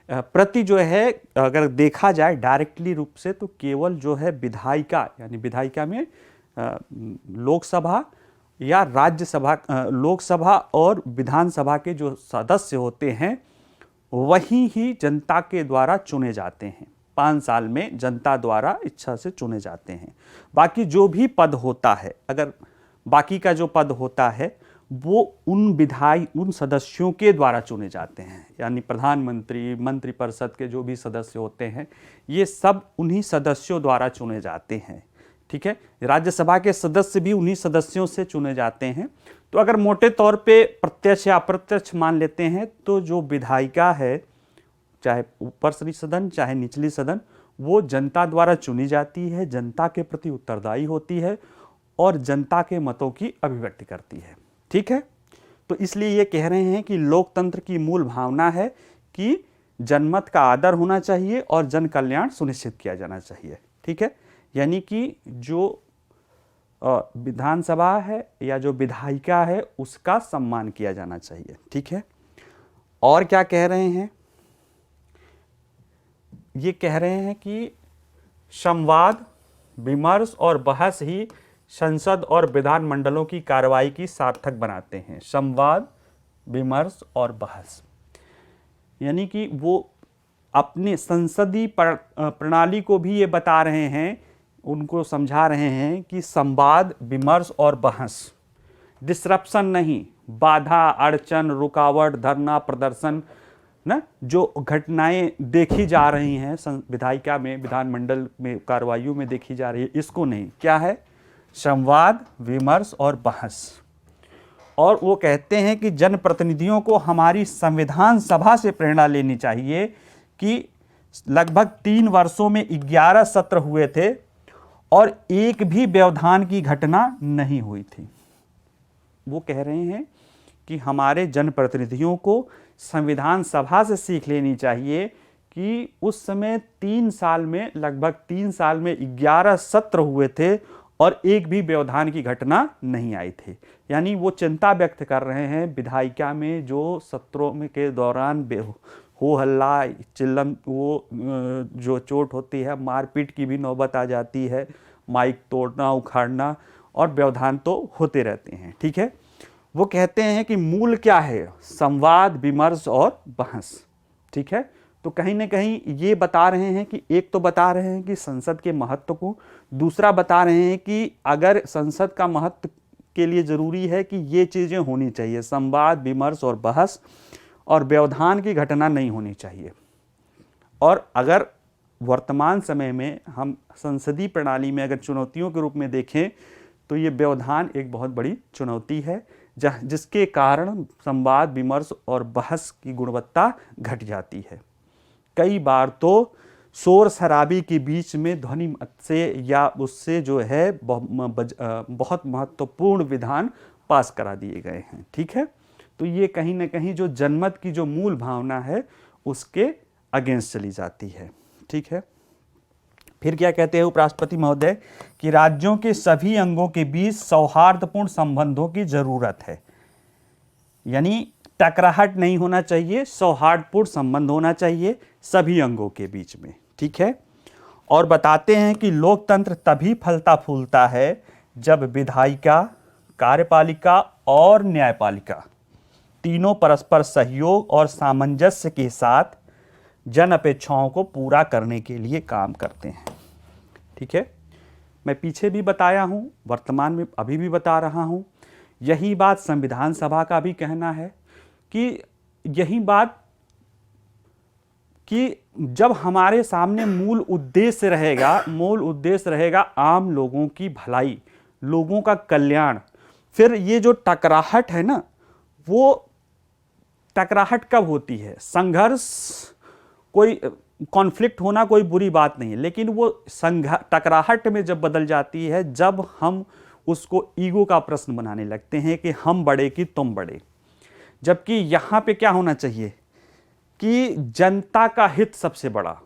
प्रति जो है अगर देखा जाए डायरेक्टली रूप से तो केवल जो है विधायिका, यानी विधायिका में लोकसभा या राज्यसभा, लोकसभा और विधानसभा के जो सदस्य होते हैं वही ही जनता के द्वारा चुने जाते हैं। 5 साल में जनता द्वारा इच्छा से चुने जाते हैं। बाकी जो भी पद होता है, अगर बाकी का जो पद होता है वो उन सदस्यों के द्वारा चुने जाते हैं, यानी प्रधानमंत्री, मंत्रिपरिषद के जो भी सदस्य होते हैं ये सब उन्हीं सदस्यों द्वारा चुने जाते हैं। ठीक है, राज्यसभा के सदस्य भी उन्हीं सदस्यों से चुने जाते हैं। तो अगर मोटे तौर पे प्रत्यक्ष या अप्रत्यक्ष मान लेते हैं तो जो विधायिका है, चाहे ऊपरी सदन चाहे निचली सदन, वो जनता द्वारा चुनी जाती है, जनता के प्रति उत्तरदायी होती है और जनता के मतों की अभिव्यक्ति करती है। ठीक है, तो इसलिए ये कह रहे हैं कि लोकतंत्र की मूल भावना है कि जनमत का आदर होना चाहिए और जन कल्याण सुनिश्चित किया जाना चाहिए। ठीक है, यानी कि जो विधानसभा है या जो विधायिका है उसका सम्मान किया जाना चाहिए। ठीक है, और क्या कह रहे हैं, ये कह रहे हैं कि संवाद, विमर्श और बहस ही संसद और विधानमंडलों की कार्रवाई की सार्थक बनाते हैं। संवाद, विमर्श और बहस, यानी कि वो अपने संसदीय प्रणाली को भी ये बता रहे हैं, उनको समझा रहे हैं कि संवाद, विमर्श और बहस, डिसरप्शन नहीं, बाधा, अड़चन, रुकावट, धरना, प्रदर्शन ना, जो घटनाएं देखी जा रही हैं विधायिका में, विधानमंडल में कार्रवाइयों में देखी जा रही है, इसको नहीं। क्या है? संवाद, विमर्श और बहस। और वो कहते हैं कि जनप्रतिनिधियों को हमारी संविधान सभा से प्रेरणा लेनी चाहिए कि लगभग 3 वर्षों में 11 सत्र हुए थे और एक भी व्यवधान की घटना नहीं हुई थी। वो कह रहे हैं कि हमारे जनप्रतिनिधियों को संविधान सभा से सीख लेनी चाहिए कि उस समय 3 साल में, लगभग 3 साल में 11 सत्र हुए थे और एक भी व्यवधान की घटना नहीं आई थी। यानी वो चिंता व्यक्त कर रहे हैं विधायिका में जो सत्रों में के दौरान हो हल्ला, चिल्लम, वो जो चोट होती है, मारपीट की भी नौबत आ जाती है, माइक तोड़ना, उखाड़ना, और व्यवधान तो होते रहते हैं। ठीक है, वो कहते हैं कि मूल क्या है? संवाद, विमर्श और बहस। ठीक है, तो कहीं ना कहीं ये बता रहे हैं कि एक तो बता रहे हैं कि संसद के महत्व को, दूसरा बता रहे हैं कि अगर संसद का महत्व के लिए जरूरी है कि ये चीज़ें होनी चाहिए, संवाद, विमर्श और बहस, और व्यवधान की घटना नहीं होनी चाहिए। और अगर वर्तमान समय में हम संसदीय प्रणाली में अगर चुनौतियों के रूप में देखें तो ये व्यवधान एक बहुत बड़ी चुनौती है, जिसके कारण संवाद, विमर्श और बहस की गुणवत्ता घट जाती है। कई बार तो शोर शराबी के बीच में ध्वनि मत से या उससे जो है बहुत महत्वपूर्ण विधान पास करा दिए गए हैं। ठीक है, तो ये कहीं ना कहीं जो जनमत की जो मूल भावना है उसके अगेंस्ट चली जाती है। ठीक है, फिर क्या कहते हैं उपराष्ट्रपति महोदय कि राज्यों के सभी अंगों के बीच सौहार्दपूर्ण संबंधों की जरूरत है, यानी टकराहट नहीं होना चाहिए, सौहार्दपूर्ण संबंध होना चाहिए सभी अंगों के बीच में। ठीक है, और बताते हैं कि लोकतंत्र तभी फलता फूलता है जब विधायिका, कार्यपालिका और न्यायपालिका तीनों परस्पर सहयोग और सामंजस्य के साथ जन अपेक्षाओं को पूरा करने के लिए काम करते हैं। ठीक है, मैं पीछे भी बताया हूं, वर्तमान में अभी भी बता रहा हूं, यही बात संविधान सभा का भी कहना है कि यही बात कि जब हमारे सामने मूल उद्देश्य रहेगा आम लोगों की भलाई, लोगों का कल्याण, फिर ये जो टकराहट है ना, वो टकराहट कब होती है? संघर्ष, कोई कॉन्फ्लिक्ट होना कोई बुरी बात नहीं है, लेकिन वो टकराहट में जब बदल जाती है, जब हम उसको ईगो का प्रश्न बनाने लगते हैं कि हम बड़े कि तुम बड़े, जबकि यहाँ पे क्या होना चाहिए कि जनता का हित सबसे बड़ा,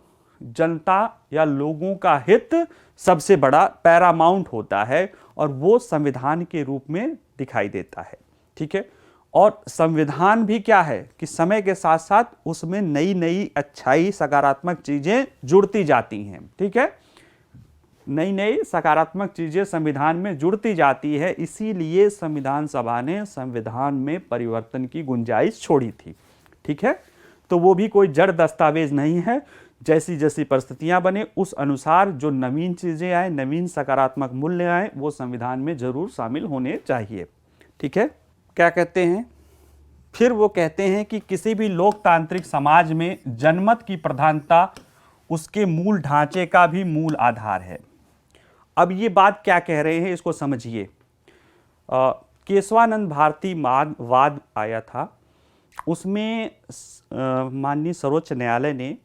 जनता या लोगों का हित सबसे बड़ा पैरामाउंट होता है, और वो संविधान के रूप में दिखाई देता है। ठीक है, और संविधान भी क्या है कि समय के साथ साथ उसमें नई नई अच्छाई, सकारात्मक चीजें जुड़ती जाती हैं। ठीक है, नई नई सकारात्मक चीजें संविधान में जुड़ती जाती है, इसीलिए संविधान सभा ने संविधान में परिवर्तन की गुंजाइश छोड़ी थी। ठीक है, तो वो भी कोई जड़ दस्तावेज नहीं है, जैसी जैसी परिस्थितियां बने उस अनुसार जो नवीन चीजें आए, नवीन सकारात्मक मूल्य आए, वो संविधान में जरूर शामिल होने चाहिए। ठीक है, क्या कहते हैं फिर? वो कहते हैं कि किसी भी लोकतांत्रिक समाज में जनमत की प्रधानता उसके मूल ढांचे का भी मूल आधार है। अब ये बात क्या कह रहे हैं, इसको समझिए। केशवानंद भारती वाद आया था, उसमें माननीय सर्वोच्च न्यायालय ने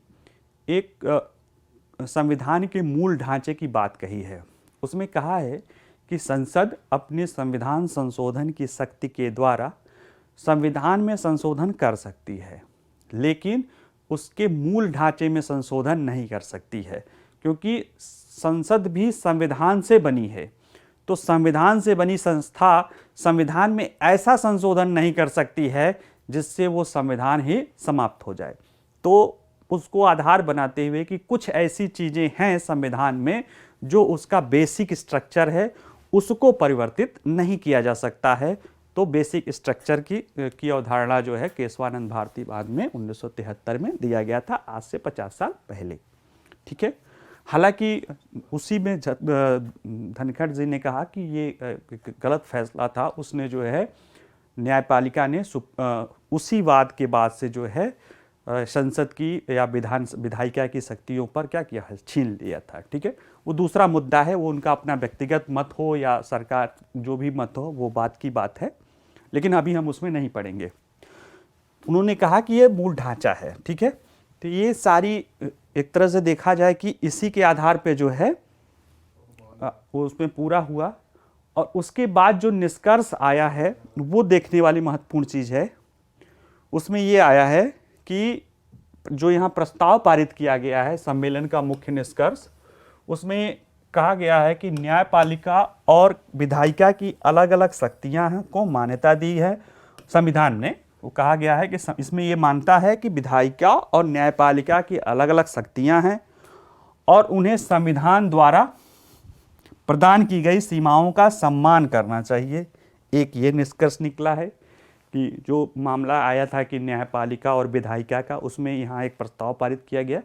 एक संविधान के मूल ढांचे की बात कही है। उसमें कहा है कि संसद अपने संविधान संशोधन की शक्ति के द्वारा संविधान में संशोधन कर सकती है, लेकिन उसके मूल ढांचे में संशोधन नहीं कर सकती है, क्योंकि संसद भी संविधान से बनी है। तो संविधान से बनी संस्था संविधान में ऐसा संशोधन नहीं कर सकती है जिससे वो संविधान ही समाप्त हो जाए। तो उसको आधार बनाते हुए कि कुछ ऐसी चीज़ें हैं संविधान में जो उसका बेसिक स्ट्रक्चर है, उसको परिवर्तित नहीं किया जा सकता है। तो बेसिक स्ट्रक्चर की अवधारणा जो है केशवानंद भारती बाद में 1973 में दिया गया था, आज से 50 साल पहले। ठीक है। हालांकि उसी में धनखड़ जी ने कहा कि ये गलत फैसला था। उसने जो है न्यायपालिका ने उसी वाद के बाद से जो है संसद की या विधायिका की शक्तियों पर क्या किया है, छीन लिया था। ठीक है। वो दूसरा मुद्दा है, वो उनका अपना व्यक्तिगत मत हो या सरकार जो भी मत हो, वो बात की बात है, लेकिन अभी हम उसमें नहीं पड़ेंगे। उन्होंने कहा कि ये मूल ढांचा है। ठीक है। तो ये सारी एक तरह से देखा जाए कि इसी के आधार पे जो है वो उसमें पूरा हुआ। और उसके बाद जो निष्कर्ष आया है वो देखने वाली महत्वपूर्ण चीज़ है। उसमें ये आया है कि जो यहाँ प्रस्ताव पारित किया गया है सम्मेलन का मुख्य निष्कर्ष, उसमें कहा गया है कि न्यायपालिका और विधायिका की अलग अलग शक्तियाँ हैं को मान्यता दी है संविधान में। वो कहा गया है कि इसमें ये मानता है कि विधायिका और न्यायपालिका की अलग अलग शक्तियाँ हैं और उन्हें संविधान द्वारा प्रदान की गई सीमाओं का सम्मान करना चाहिए। एक ये निष्कर्ष निकला है कि जो मामला आया था कि न्यायपालिका और विधायिका का, उसमें यहाँ एक प्रस्ताव पारित किया गया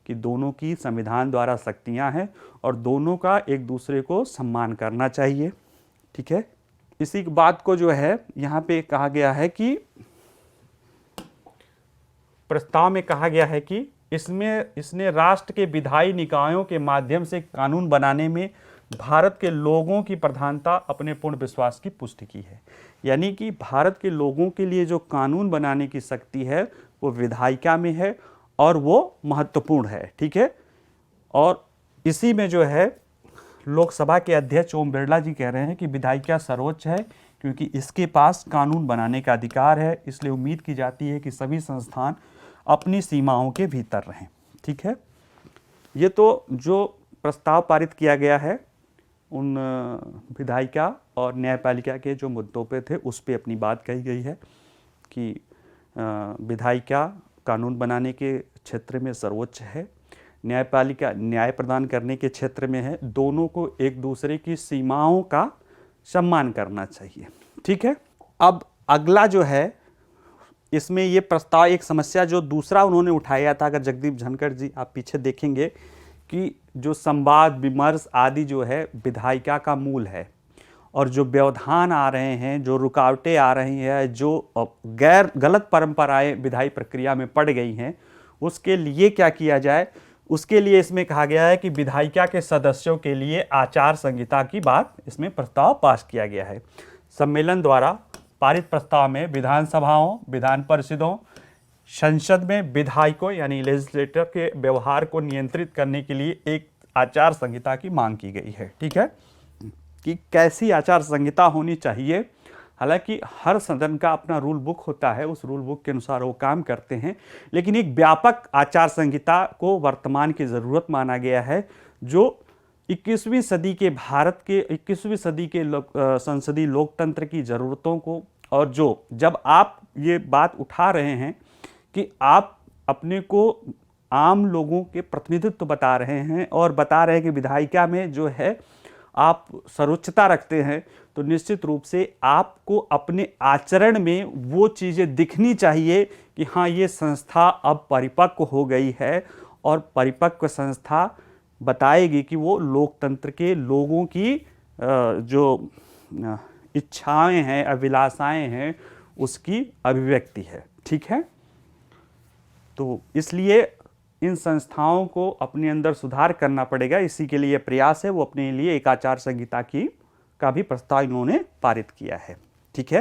कि दोनों की संविधान द्वारा शक्तियाँ हैं और दोनों का एक दूसरे को सम्मान करना चाहिए। ठीक है। इसी बात को जो है यहाँ पे कहा गया है कि प्रस्ताव में कहा गया है कि इसने राष्ट्र के विधायी निकायों के माध्यम से कानून बनाने में भारत के लोगों की प्रधानता अपने पूर्ण विश्वास की पुष्टि की है। यानी कि भारत के लोगों के लिए जो कानून बनाने की शक्ति है वो विधायिका में है और वो महत्वपूर्ण है। ठीक है। और इसी में जो है लोकसभा के अध्यक्ष ओम बिरला जी कह रहे हैं कि विधायिका सर्वोच्च है क्योंकि इसके पास कानून बनाने का अधिकार है, इसलिए उम्मीद की जाती है कि सभी संस्थान अपनी सीमाओं के भीतर रहें। ठीक है। ये तो जो प्रस्ताव पारित किया गया है उन विधायिका और न्यायपालिका के जो मुद्दों पे थे उस पे अपनी बात कही गई है कि विधायिका कानून बनाने के क्षेत्र में सर्वोच्च है, न्यायपालिका न्याय प्रदान करने के क्षेत्र में है। दोनों को एक दूसरे की सीमाओं का सम्मान करना चाहिए। ठीक है। अब अगला जो है इसमें ये प्रस्ताव, एक समस्या जो दूसरा उन्होंने उठाया था, अगर जगदीप धनखड़ जी आप पीछे देखेंगे कि जो संवाद विमर्श आदि जो है विधायिका का मूल है और जो व्यवधान आ रहे हैं, जो रुकावटें आ रही हैं, जो गलत परंपराएं विधायी प्रक्रिया में पड़ गई हैं, उसके लिए क्या किया जाए। उसके लिए इसमें कहा गया है कि विधायिका के सदस्यों के लिए आचार संहिता की बात इसमें प्रस्ताव पास किया गया है। सम्मेलन द्वारा पारित प्रस्ताव में विधानसभाओं, विधान परिषदों, संसद में विधायकों यानी लेजिस्लेटर के व्यवहार को नियंत्रित करने के लिए एक आचार संहिता की मांग की गई है। ठीक है। कि कैसी आचार संहिता होनी चाहिए। हालांकि हर सदन का अपना रूल बुक होता है, उस रूल बुक के अनुसार वो काम करते हैं, लेकिन एक व्यापक आचार संहिता को वर्तमान की ज़रूरत माना गया है जो 21वीं सदी के भारत के 21वीं सदी के संसदीय लोकतंत्र की ज़रूरतों को, और जो जब आप ये बात उठा रहे हैं कि आप अपने को आम लोगों के प्रतिनिधित्व बता रहे हैं और बता रहे हैं कि विधायिका में जो है आप सर्वोच्चता रखते हैं, तो निश्चित रूप से आपको अपने आचरण में वो चीज़ें दिखनी चाहिए कि हाँ ये संस्था अब परिपक्व हो गई है और परिपक्व संस्था बताएगी कि वो लोकतंत्र के लोगों की जो इच्छाएं हैं, अभिलाषाएं हैं, उसकी अभिव्यक्ति है। ठीक है। तो इसलिए इन संस्थाओं को अपने अंदर सुधार करना पड़ेगा। इसी के लिए प्रयास है, वो अपने लिए एक आचार संहिता का भी प्रस्ताव इन्होंने पारित किया है। ठीक है।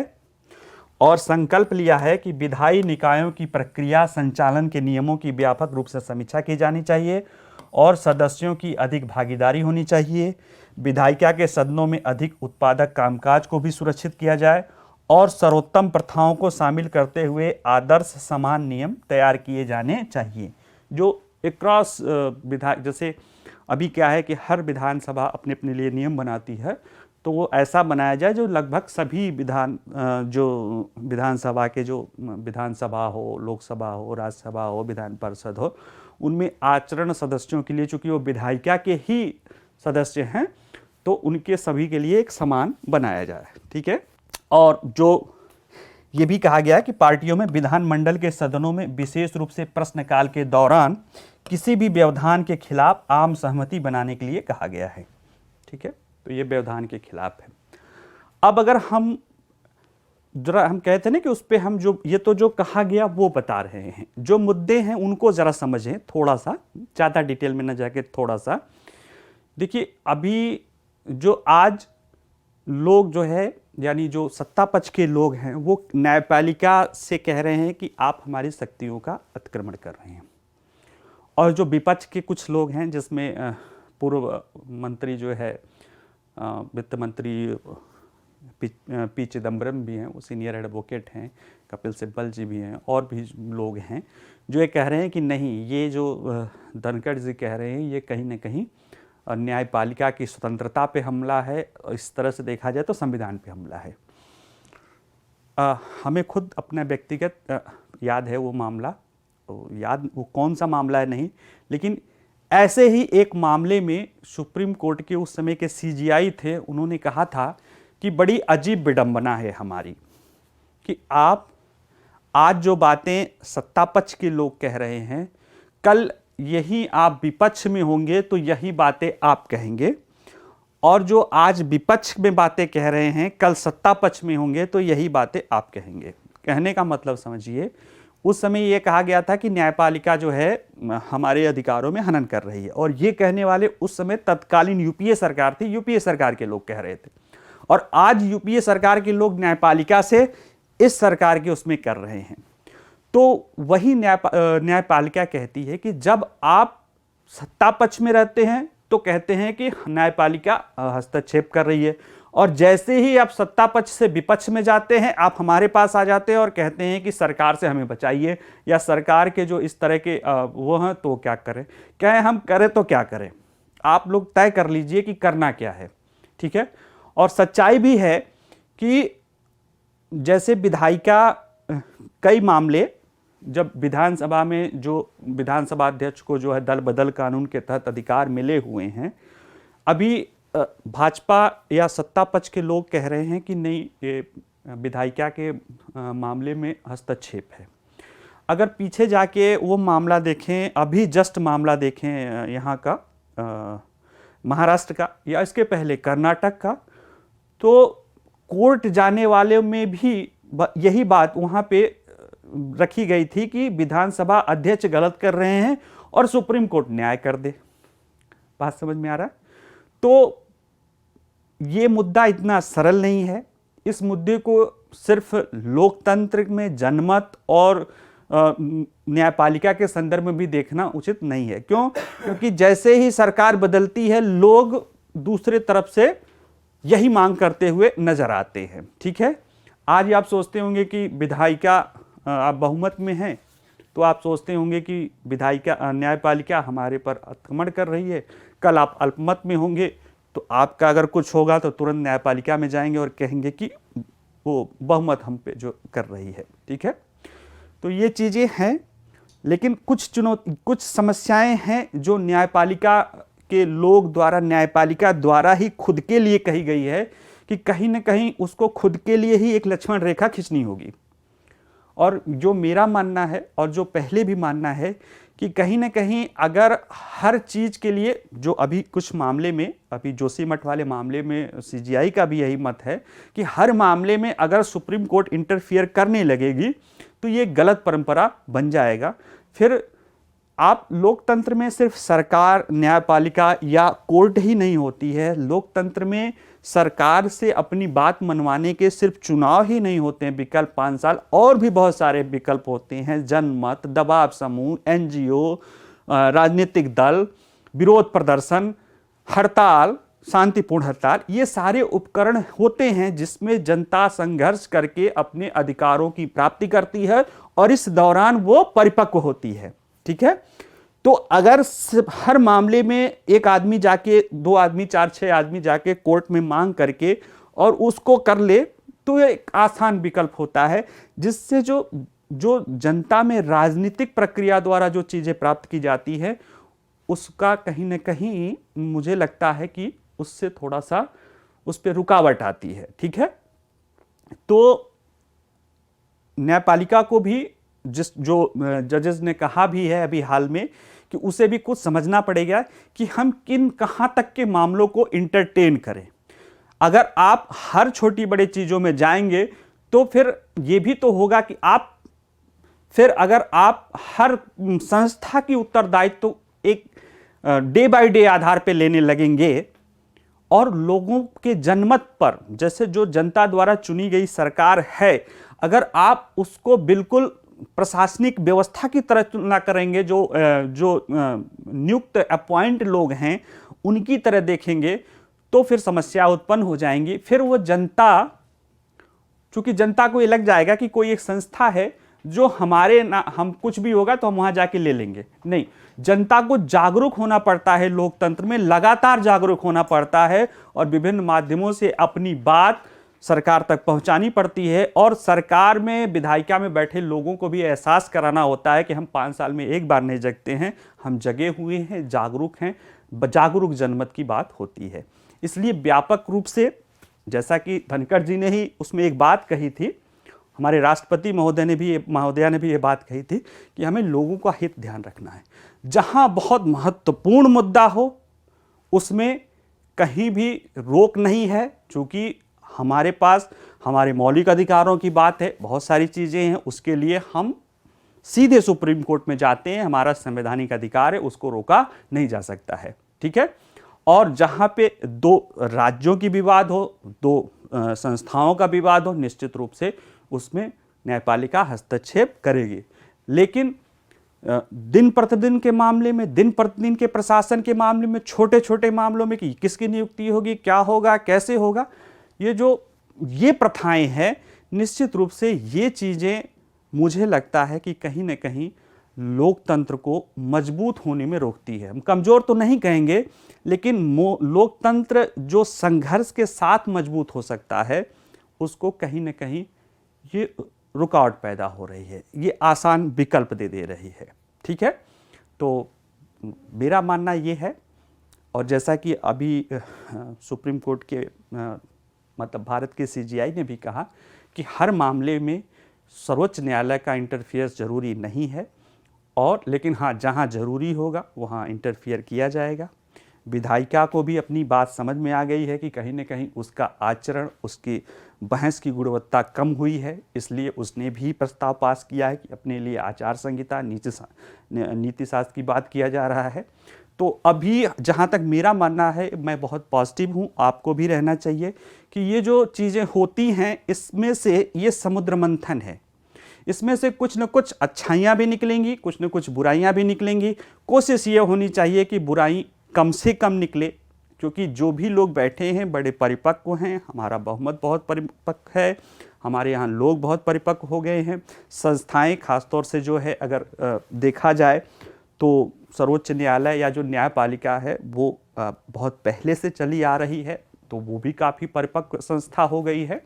और संकल्प लिया है कि विधायी निकायों की प्रक्रिया संचालन के नियमों की व्यापक रूप से समीक्षा की जानी चाहिए और सदस्यों की अधिक भागीदारी होनी चाहिए। विधायिका के सदनों में अधिक उत्पादक कामकाज को भी सुरक्षित किया जाए और सर्वोत्तम प्रथाओं को शामिल करते हुए आदर्श समान नियम तैयार किए जाने चाहिए। जो जैसे अभी क्या है कि हर विधानसभा अपने अपने लिए नियम बनाती है, तो वो ऐसा बनाया जाए जो लगभग सभी जो विधानसभा के जो विधानसभा हो, लोकसभा हो, राज्यसभा हो, विधान परिषद हो, उनमें आचरण सदस्यों के लिए, चूंकि वो विधायिका के ही सदस्य हैं, तो उनके सभी के लिए एक समान बनाया जाए। ठीक है। और जो ये भी कहा गया है कि पार्टियों में विधानमंडल के सदनों में विशेष रूप से प्रश्नकाल के दौरान किसी भी व्यवधान के खिलाफ आम सहमति बनाने के लिए कहा गया है। ठीक है, तो ये व्यवधान के खिलाफ है। अब अगर हम कहते हैं ना कि उस पर हम जो कहा गया वो बता रहे हैं, जो मुद्दे हैं उनको जरा समझें, थोड़ा सा ज़्यादा डिटेल में न जाके थोड़ा सा देखिए। अभी जो आज लोग जो है, यानी जो सत्ता पक्ष के लोग हैं, वो न्यायपालिका से कह रहे हैं कि आप हमारी शक्तियों का अतिक्रमण कर रहे हैं, और जो विपक्ष के कुछ लोग हैं, जिसमें पूर्व मंत्री जो है, वित्त मंत्री पी चिदम्बरम भी हैं, वो सीनियर एडवोकेट हैं, कपिल सिब्बल जी भी हैं, और भी लोग हैं जो ये कह रहे हैं कि नहीं, ये जो धनखड़ जी कह रहे हैं ये कहीं ना कहीं न्यायपालिका की स्वतंत्रता पे हमला है, इस तरह से देखा जाए तो संविधान पे हमला है। हमें खुद अपना व्यक्तिगत याद है वो मामला, वो कौन सा मामला है नहीं, लेकिन ऐसे ही एक मामले में सुप्रीम कोर्ट के उस समय के सीजीआई थे, उन्होंने कहा था कि बड़ी अजीब विडंबना है हमारी कि आप आज जो बातें सत्ता पक्ष के लोग कह रहे हैं, कल यही आप विपक्ष में होंगे तो यही बातें आप कहेंगे, और जो आज विपक्ष में बातें कह रहे हैं कल सत्ता पक्ष में होंगे तो यही बातें आप कहेंगे। कहने का मतलब समझिए, उस समय ये कहा गया था कि न्यायपालिका जो है हमारे अधिकारों में हनन कर रही है, और ये कहने वाले उस समय तत्कालीन यूपीए सरकार थी, यूपीए सरकार के लोग कह रहे थे, और आज यूपीए सरकार के लोग न्यायपालिका से इस सरकार के उसमें कर रहे हैं। तो वही न्यायपालिका कहती है कि जब आप सत्ता पक्ष में रहते हैं तो कहते हैं कि न्यायपालिका हस्तक्षेप कर रही है, और जैसे ही आप सत्ता पक्ष से विपक्ष में जाते हैं, आप हमारे पास आ जाते हैं और कहते हैं कि सरकार से हमें बचाइए, या सरकार के जो इस तरह के वो हैं तो क्या करें, कहें हम करें तो क्या करें, आप लोग तय कर लीजिए कि करना क्या है। ठीक है। और सच्चाई भी है कि जैसे विधायिका कई मामले, जब विधानसभा में जो विधानसभा अध्यक्ष को जो है दल बदल कानून के तहत अधिकार मिले हुए हैं, अभी भाजपा या सत्ता पक्ष के लोग कह रहे हैं कि नहीं, ये विधायिका के मामले में हस्तक्षेप है। अगर पीछे जाके वो मामला देखें, अभी जस्ट मामला देखें यहाँ का महाराष्ट्र का, या इसके पहले कर्नाटक का, तो कोर्ट जाने वाले में भी यही बात वहाँ पे रखी गई थी कि विधानसभा अध्यक्ष गलत कर रहे हैं और सुप्रीम कोर्ट न्याय कर दे। बात समझ में आ रहा है? तो ये मुद्दा इतना सरल नहीं है। इस मुद्दे को सिर्फ लोकतंत्र में जनमत और न्यायपालिका के संदर्भ में भी देखना उचित नहीं है। क्यों? क्योंकि जैसे ही सरकार बदलती है, लोग दूसरे तरफ से यही मांग करते हुए नजर आते हैं। ठीक है। आज आप सोचते होंगे कि विधायिका आप बहुमत में हैं, तो आप सोचते होंगे कि विधायिका न्यायपालिका हमारे पर आक्रमण कर रही है। कल आप अल्पमत में होंगे तो आपका अगर कुछ होगा तो तुरंत न्यायपालिका में जाएंगे और कहेंगे कि वो बहुमत हम पे जो कर रही है। ठीक है। तो ये चीज़ें हैं, लेकिन कुछ समस्याएं हैं जो न्यायपालिका के लोग द्वारा, न्यायपालिका द्वारा ही खुद के लिए कही गई है कि कहीं ना कहीं उसको खुद के लिए ही एक लक्ष्मण रेखा खींचनी होगी। और जो मेरा मानना है और जो पहले भी मानना है कि कहीं ना कहीं अगर हर चीज़ के लिए, जो अभी कुछ मामले में, अभी जोशीमठ वाले मामले में सीजीआई का भी यही मत है कि हर मामले में अगर सुप्रीम कोर्ट इंटरफियर करने लगेगी तो ये गलत परंपरा बन जाएगा। फिर आप लोकतंत्र में सिर्फ सरकार, न्यायपालिका या कोर्ट ही नहीं होती है। लोकतंत्र में सरकार से अपनी बात मनवाने के सिर्फ चुनाव ही नहीं होते हैं, विकल्प 5 साल और भी बहुत सारे विकल्प होते हैं। जनमत, दबाव समूह, एनजीओ, राजनीतिक दल, विरोध प्रदर्शन, हड़ताल, शांतिपूर्ण हड़ताल, ये सारे उपकरण होते हैं जिसमें जनता संघर्ष करके अपने अधिकारों की प्राप्ति करती है और इस दौरान वो परिपक्व होती है। ठीक है। तो अगर हर मामले में एक आदमी जाके, दो आदमी, चार छह आदमी जाके कोर्ट में मांग करके और उसको कर ले, तो ये एक आसान विकल्प होता है, जिससे जो जो जनता में राजनीतिक प्रक्रिया द्वारा जो चीजें प्राप्त की जाती है, उसका कहीं ना कहीं मुझे लगता है कि उससे थोड़ा सा उस पर रुकावट आती है। ठीक है, तो न्यायपालिका को भी जो जजेस ने कहा भी है अभी हाल में, कि उसे भी कुछ समझना पड़ेगा कि हम कहां तक के मामलों को इंटरटेन करें। अगर आप हर छोटी बड़ी चीजों में जाएंगे तो फिर यह भी तो होगा कि अगर आप हर संस्था की उत्तरदायित्व तो एक डे बाय डे आधार पर लेने लगेंगे, और लोगों के जनमत पर, जैसे जो जनता द्वारा चुनी गई सरकार है, अगर आप उसको बिल्कुल प्रशासनिक व्यवस्था की तरह तुलना करेंगे, जो नियुक्त अपॉइंट लोग हैं उनकी तरह देखेंगे, तो फिर समस्या उत्पन्न हो जाएंगी। फिर वो जनता, चूंकि जनता को ये लग जाएगा कि कोई एक संस्था है जो हमारे ना, हम कुछ भी होगा तो हम वहां जाके ले लेंगे। नहीं, जनता को जागरूक होना पड़ता है, लोकतंत्र में लगातार जागरूक होना पड़ता है, और विभिन्न माध्यमों से अपनी बात सरकार तक पहुंचानी पड़ती है, और सरकार में, विधायिका में बैठे लोगों को भी एहसास कराना होता है कि हम 5 साल में एक बार नहीं जगते हैं, हम जगे हुए हैं, जागरूक हैं, जागरूक जनमत की बात होती है। इसलिए व्यापक रूप से, जैसा कि धनखड़ जी ने ही उसमें एक बात कही थी, हमारे राष्ट्रपति महोदया ने भी ये बात कही थी कि हमें लोगों का हित ध्यान रखना है। जहां बहुत महत्वपूर्ण मुद्दा हो उसमें कहीं भी रोक नहीं है, क्योंकि हमारे पास हमारे मौलिक अधिकारों की बात है, बहुत सारी चीजें हैं, उसके लिए हम सीधे सुप्रीम कोर्ट में जाते हैं, हमारा संवैधानिक अधिकार है, उसको रोका नहीं जा सकता है। ठीक है, और जहां पे दो राज्यों की विवाद हो, दो संस्थाओं का विवाद हो, निश्चित रूप से उसमें न्यायपालिका हस्तक्षेप करेगी। लेकिन दिन प्रतिदिन के मामले में, दिन प्रतिदिन के प्रशासन के मामले में, छोटे छोटे मामलों में कि किसकी नियुक्ति होगी, क्या होगा, कैसे होगा, ये प्रथाएं हैं, निश्चित रूप से ये चीजें मुझे लगता है कि कहीं ना कहीं लोकतंत्र को मजबूत होने में रोकती है। हम कमजोर तो नहीं कहेंगे, लेकिन लोकतंत्र जो संघर्ष के साथ मजबूत हो सकता है, उसको कहीं ना कहीं ये रुकावट पैदा हो रही है, ये आसान विकल्प दे रही है। ठीक है, तो मेरा मानना ये है, और जैसा कि अभी सुप्रीम कोर्ट के मतलब भारत के सीजीआई ने भी कहा कि हर मामले में सर्वोच्च न्यायालय का इंटरफियर जरूरी नहीं है, और लेकिन हाँ, जहाँ जरूरी होगा वहाँ इंटरफियर किया जाएगा। विधायिका को भी अपनी बात समझ में आ गई है कि कहीं ना कहीं उसका आचरण, उसकी बहस की गुणवत्ता कम हुई है, इसलिए उसने भी प्रस्ताव पास किया है कि अपने लिए आचार संहिता, नीति शास्त्र की बात किया जा रहा है। तो अभी जहाँ तक मेरा मानना है, मैं बहुत पॉजिटिव हूँ, आपको भी रहना चाहिए कि ये जो चीज़ें होती हैं, इसमें से ये समुद्र मंथन है, इसमें से कुछ न कुछ अच्छाइयाँ भी निकलेंगी, कुछ न कुछ बुराइयाँ भी निकलेंगी। कोशिश ये होनी चाहिए कि बुराई कम से कम निकले, क्योंकि जो भी लोग बैठे हैं बड़े परिपक्व हैं, हमारा बहुमत बहुत परिपक्व है, हमारे यहाँ लोग बहुत परिपक्व हो गए हैं। संस्थाएं खासतौर से जो है, अगर देखा जाए तो सर्वोच्च न्यायालय या जो न्यायपालिका है वो बहुत पहले से चली आ रही है, तो वो भी काफ़ी परिपक्व संस्था हो गई है,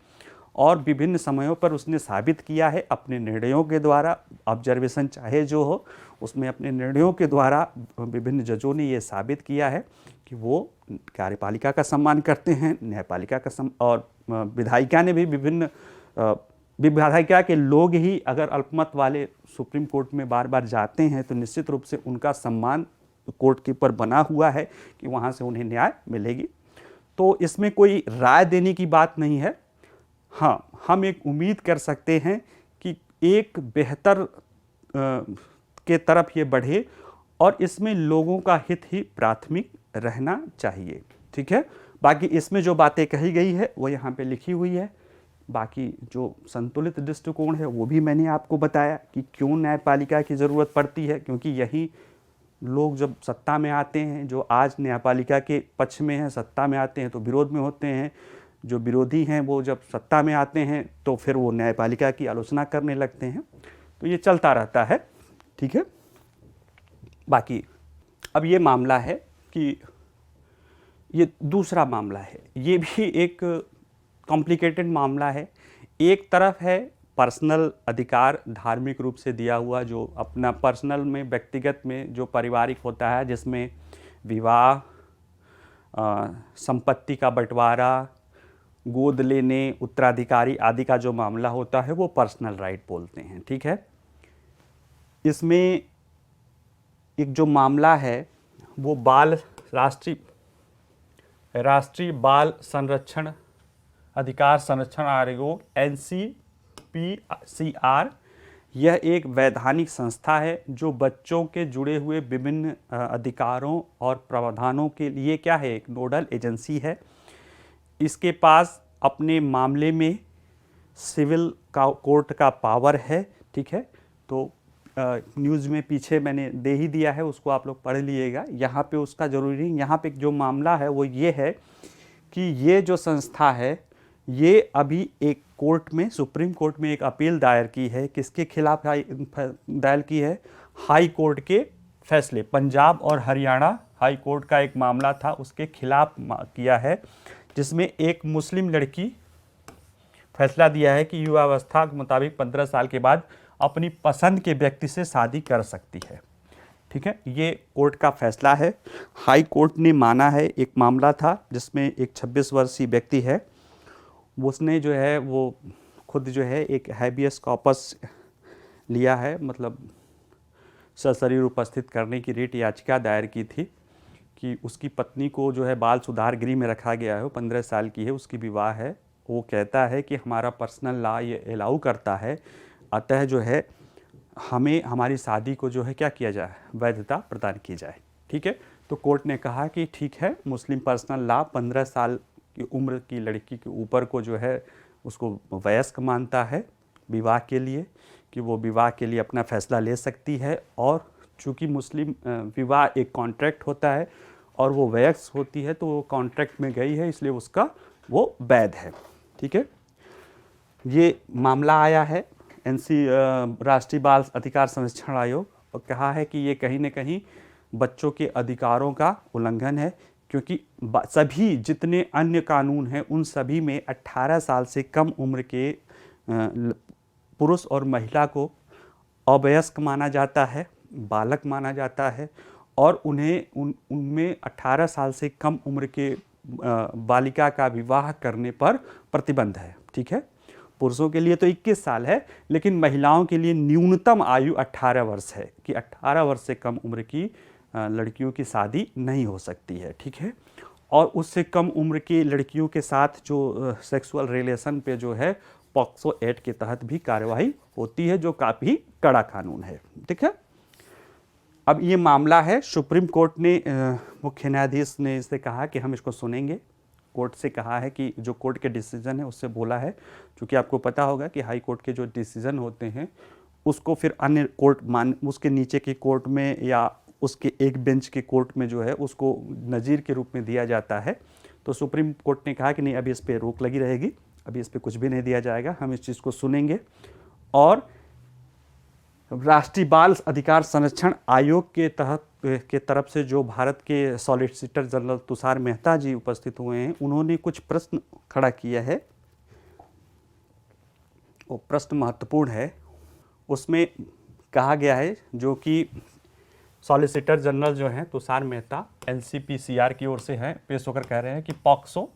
और विभिन्न समयों पर उसने साबित किया है अपने निर्णयों के द्वारा। ऑब्जर्वेशन चाहे जो हो, उसमें अपने निर्णयों के द्वारा विभिन्न जजों ने ये साबित किया है कि वो कार्यपालिका का सम्मान करते हैं, न्यायपालिका का और विधायिका ने भी विभिन्न विधायिका के लोग ही अगर अल्पमत वाले सुप्रीम कोर्ट में बार बार जाते हैं, तो निश्चित रूप से उनका सम्मान कोर्ट के ऊपर बना हुआ है कि वहाँ से उन्हें न्याय मिलेगी। तो इसमें कोई राय देने की बात नहीं है। हाँ, हम एक उम्मीद कर सकते हैं कि एक बेहतर के तरफ ये बढ़े, और इसमें लोगों का हित ही प्राथमिक रहना चाहिए। ठीक है, बाकी इसमें जो बातें कही गई है वो यहाँ पे लिखी हुई है। बाकी जो संतुलित दृष्टिकोण है वो भी मैंने आपको बताया कि क्यों न्यायपालिका की ज़रूरत पड़ती है, क्योंकि यही लोग जब सत्ता में आते हैं, जो आज न्यायपालिका के पक्ष में हैं, सत्ता में आते हैं तो विरोध में होते हैं, जो विरोधी हैं वो जब सत्ता में आते हैं तो फिर वो न्यायपालिका की आलोचना करने लगते हैं। तो ये चलता रहता है। ठीक है, बाकी अब ये मामला है कि ये दूसरा मामला है, ये भी एक कॉम्प्लिकेटेड मामला है। एक तरफ है पर्सनल अधिकार धार्मिक रूप से दिया हुआ, जो अपना पर्सनल में व्यक्तिगत में जो पारिवारिक होता है, जिसमें विवाह, संपत्ति का बंटवारा, गोद लेने, उत्तराधिकारी आदि का जो मामला होता है वो पर्सनल राइट बोलते हैं। ठीक है, इसमें एक जो मामला है वो राष्ट्रीय बाल संरक्षण अधिकार संरक्षण आयोग NCPCR, यह एक वैधानिक संस्था है जो बच्चों के जुड़े हुए विभिन्न अधिकारों और प्रावधानों के लिए क्या है, एक नोडल एजेंसी है। इसके पास अपने मामले में सिविल कोर्ट का पावर है। ठीक है, तो न्यूज़ में पीछे मैंने दे ही दिया है, उसको आप लोग पढ़ लीजिएगा। यहाँ पे उसका ज़रूरी नहीं, यहाँ पे जो मामला है वो ये है कि ये जो संस्था है ये अभी एक कोर्ट में, सुप्रीम कोर्ट में एक अपील दायर की है। किसके खिलाफ दायर की है? हाई कोर्ट के फैसले, पंजाब और हरियाणा हाई कोर्ट का एक मामला था, उसके खिलाफ किया है, जिसमें एक मुस्लिम लड़की फैसला दिया है कि युवावस्था के मुताबिक 15 साल के बाद अपनी पसंद के व्यक्ति से शादी कर सकती है। ठीक है, ये कोर्ट का फैसला है। हाई कोर्ट ने माना है। एक मामला था जिसमें एक 26 वर्षीय व्यक्ति है, उसने जो है वो खुद जो है एक हैबियस कॉर्पस लिया है, मतलब सशरीर उपस्थित करने की रिट याचिका दायर की थी कि उसकी पत्नी को जो है बाल सुधार गृह में रखा गया है, वो 15 साल की है, उसकी विवाह है। वो कहता है कि हमारा पर्सनल लॉ ये अलाउ करता है, अतः जो है हमें हमारी शादी को जो है क्या किया जाए, वैधता प्रदान की जाए। ठीक है, तो कोर्ट ने कहा कि ठीक है, मुस्लिम पर्सनल लॉ 15 साल की उम्र की लड़की के ऊपर को जो है उसको वयस्क मानता है विवाह के लिए, कि वो विवाह के लिए अपना फैसला ले सकती है। और चूँकि मुस्लिम विवाह एक कॉन्ट्रैक्ट होता है और वो वयस्क होती है, तो वो कॉन्ट्रैक्ट में गई है, इसलिए उसका वो वैध है। ठीक है, ये मामला आया है राष्ट्रीय बाल अधिकार संरक्षण आयोग, और कहा है कि ये कहीं न कहीं बच्चों के अधिकारों का उल्लंघन है, क्योंकि सभी जितने अन्य कानून हैं उन सभी में 18 साल से कम उम्र के पुरुष और महिला को अवयस्क माना जाता है, बालक माना जाता है, और उनमें 18 साल से कम उम्र के बालिका का विवाह करने पर प्रतिबंध है। ठीक है, पुरुषों के लिए तो 21 साल है, लेकिन महिलाओं के लिए न्यूनतम आयु 18 वर्ष है, कि 18 वर्ष से कम उम्र की लड़कियों की शादी नहीं हो सकती है। ठीक है, और उससे कम उम्र की लड़कियों के साथ जो सेक्सुअल रिलेशन पे जो है पॉक्सो एक्ट के तहत भी कार्रवाई होती है, जो काफ़ी कड़ा कानून है। ठीक है, अब ये मामला है, सुप्रीम कोर्ट ने मुख्य न्यायाधीश ने इससे कहा कि हम इसको सुनेंगे। कोर्ट से कहा है कि जो कोर्ट के डिसीजन है उससे बोला है, क्योंकि आपको पता होगा कि हाई कोर्ट के जो डिसीजन होते हैं उसको फिर अन्य कोर्ट उसके नीचे की कोर्ट में या उसके एक बेंच के कोर्ट में जो है उसको नज़ीर के रूप में दिया जाता है। तो सुप्रीम कोर्ट ने कहा कि नहीं, अभी इस पर रोक लगी रहेगी, अभी इस पर कुछ भी नहीं दिया जाएगा, हम इस चीज़ को सुनेंगे। और राष्ट्रीय बाल अधिकार संरक्षण आयोग के तरफ से जो भारत के सॉलिसिटर जनरल तुषार मेहता जी उपस्थित हुए हैं, उन्होंने कुछ प्रश्न खड़ा किया है। वो प्रश्न महत्वपूर्ण है। उसमें कहा गया है, जो कि सॉलिसिटर जनरल जो हैं तुषार मेहता NCPCR की ओर से हैं, पेश होकर कह रहे हैं कि पॉक्सो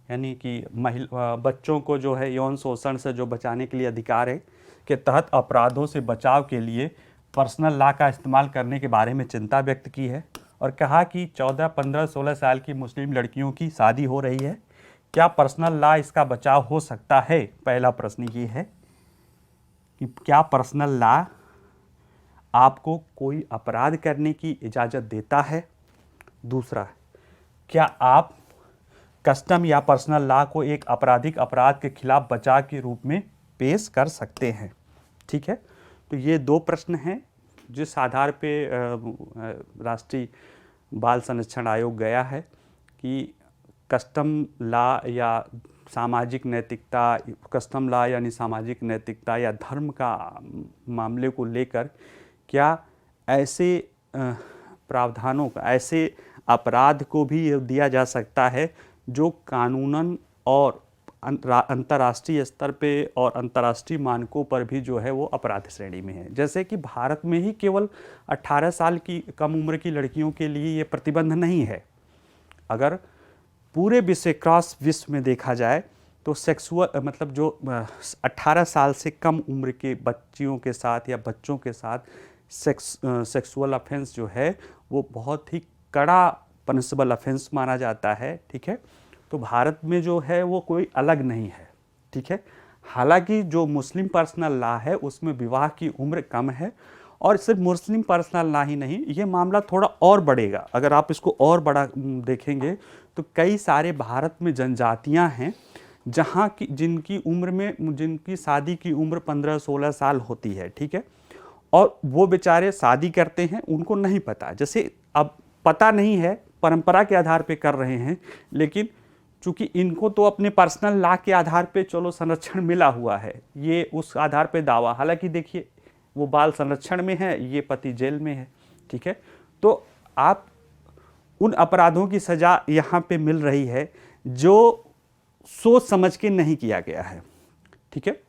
यानी कि बच्चों को जो है यौन शोषण से जो बचाने के लिए अधिकार है के तहत अपराधों से बचाव के लिए पर्सनल लॉ का इस्तेमाल करने के बारे में चिंता व्यक्त की है, और कहा कि 14, 15, 16 साल की मुस्लिम लड़कियों की शादी हो रही है, क्या पर्सनल लॉ इसका बचाव हो सकता है? पहला प्रश्न ये है कि क्या पर्सनल लॉ आपको कोई अपराध करने की इजाज़त देता है? दूसरा, क्या आप कस्टम या पर्सनल लॉ को एक आपराधिक अपराध के खिलाफ बचाव के रूप में पेश कर सकते हैं? ठीक है, तो ये दो प्रश्न हैं जिस आधार पे राष्ट्रीय बाल संरक्षण आयोग गया है कि कस्टम लॉ या सामाजिक नैतिकता, कस्टम लॉ यानी सामाजिक नैतिकता या धर्म का मामले को लेकर क्या ऐसे प्रावधानों का, ऐसे अपराध को भी दिया जा सकता है जो कानूनन और अंतर्राष्ट्रीय स्तर पे और अंतर्राष्ट्रीय मानकों पर भी जो है वो अपराध श्रेणी में है। जैसे कि भारत में ही केवल 18 साल की कम उम्र की लड़कियों के लिए ये प्रतिबंध नहीं है। अगर पूरे विश्व क्रॉस विश्व में देखा जाए तो सेक्सुअल मतलब जो 18 साल से कम उम्र के बच्चियों के साथ या बच्चों के साथ सेक्सुअल ऑफेंस जो है वो बहुत ही कड़ा पनिशेबल ऑफेंस माना जाता है। ठीक है, तो भारत में जो है वो कोई अलग नहीं है। ठीक है, हालांकि जो मुस्लिम पर्सनल लॉ है उसमें विवाह की उम्र कम है, और सिर्फ मुस्लिम पर्सनल लॉ ही नहीं, ये मामला थोड़ा और बढ़ेगा। अगर आप इसको और बड़ा देखेंगे तो कई सारे भारत में जनजातियां हैं जहां की जिनकी शादी की उम्र 15-16 साल होती है। ठीक है, और वो बेचारे शादी करते हैं, उनको नहीं पता, जैसे अब पता नहीं है, परंपरा के आधार पे कर रहे हैं, लेकिन चूंकि इनको तो अपने पर्सनल लॉ के आधार पे चलो संरक्षण मिला हुआ है, ये उस आधार पे दावा, हालांकि देखिए वो बाल संरक्षण में है, ये पति जेल में है। ठीक है, तो आप उन अपराधों की सजा यहाँ पे मिल रही है जो सोच समझ के नहीं किया गया है। ठीक है,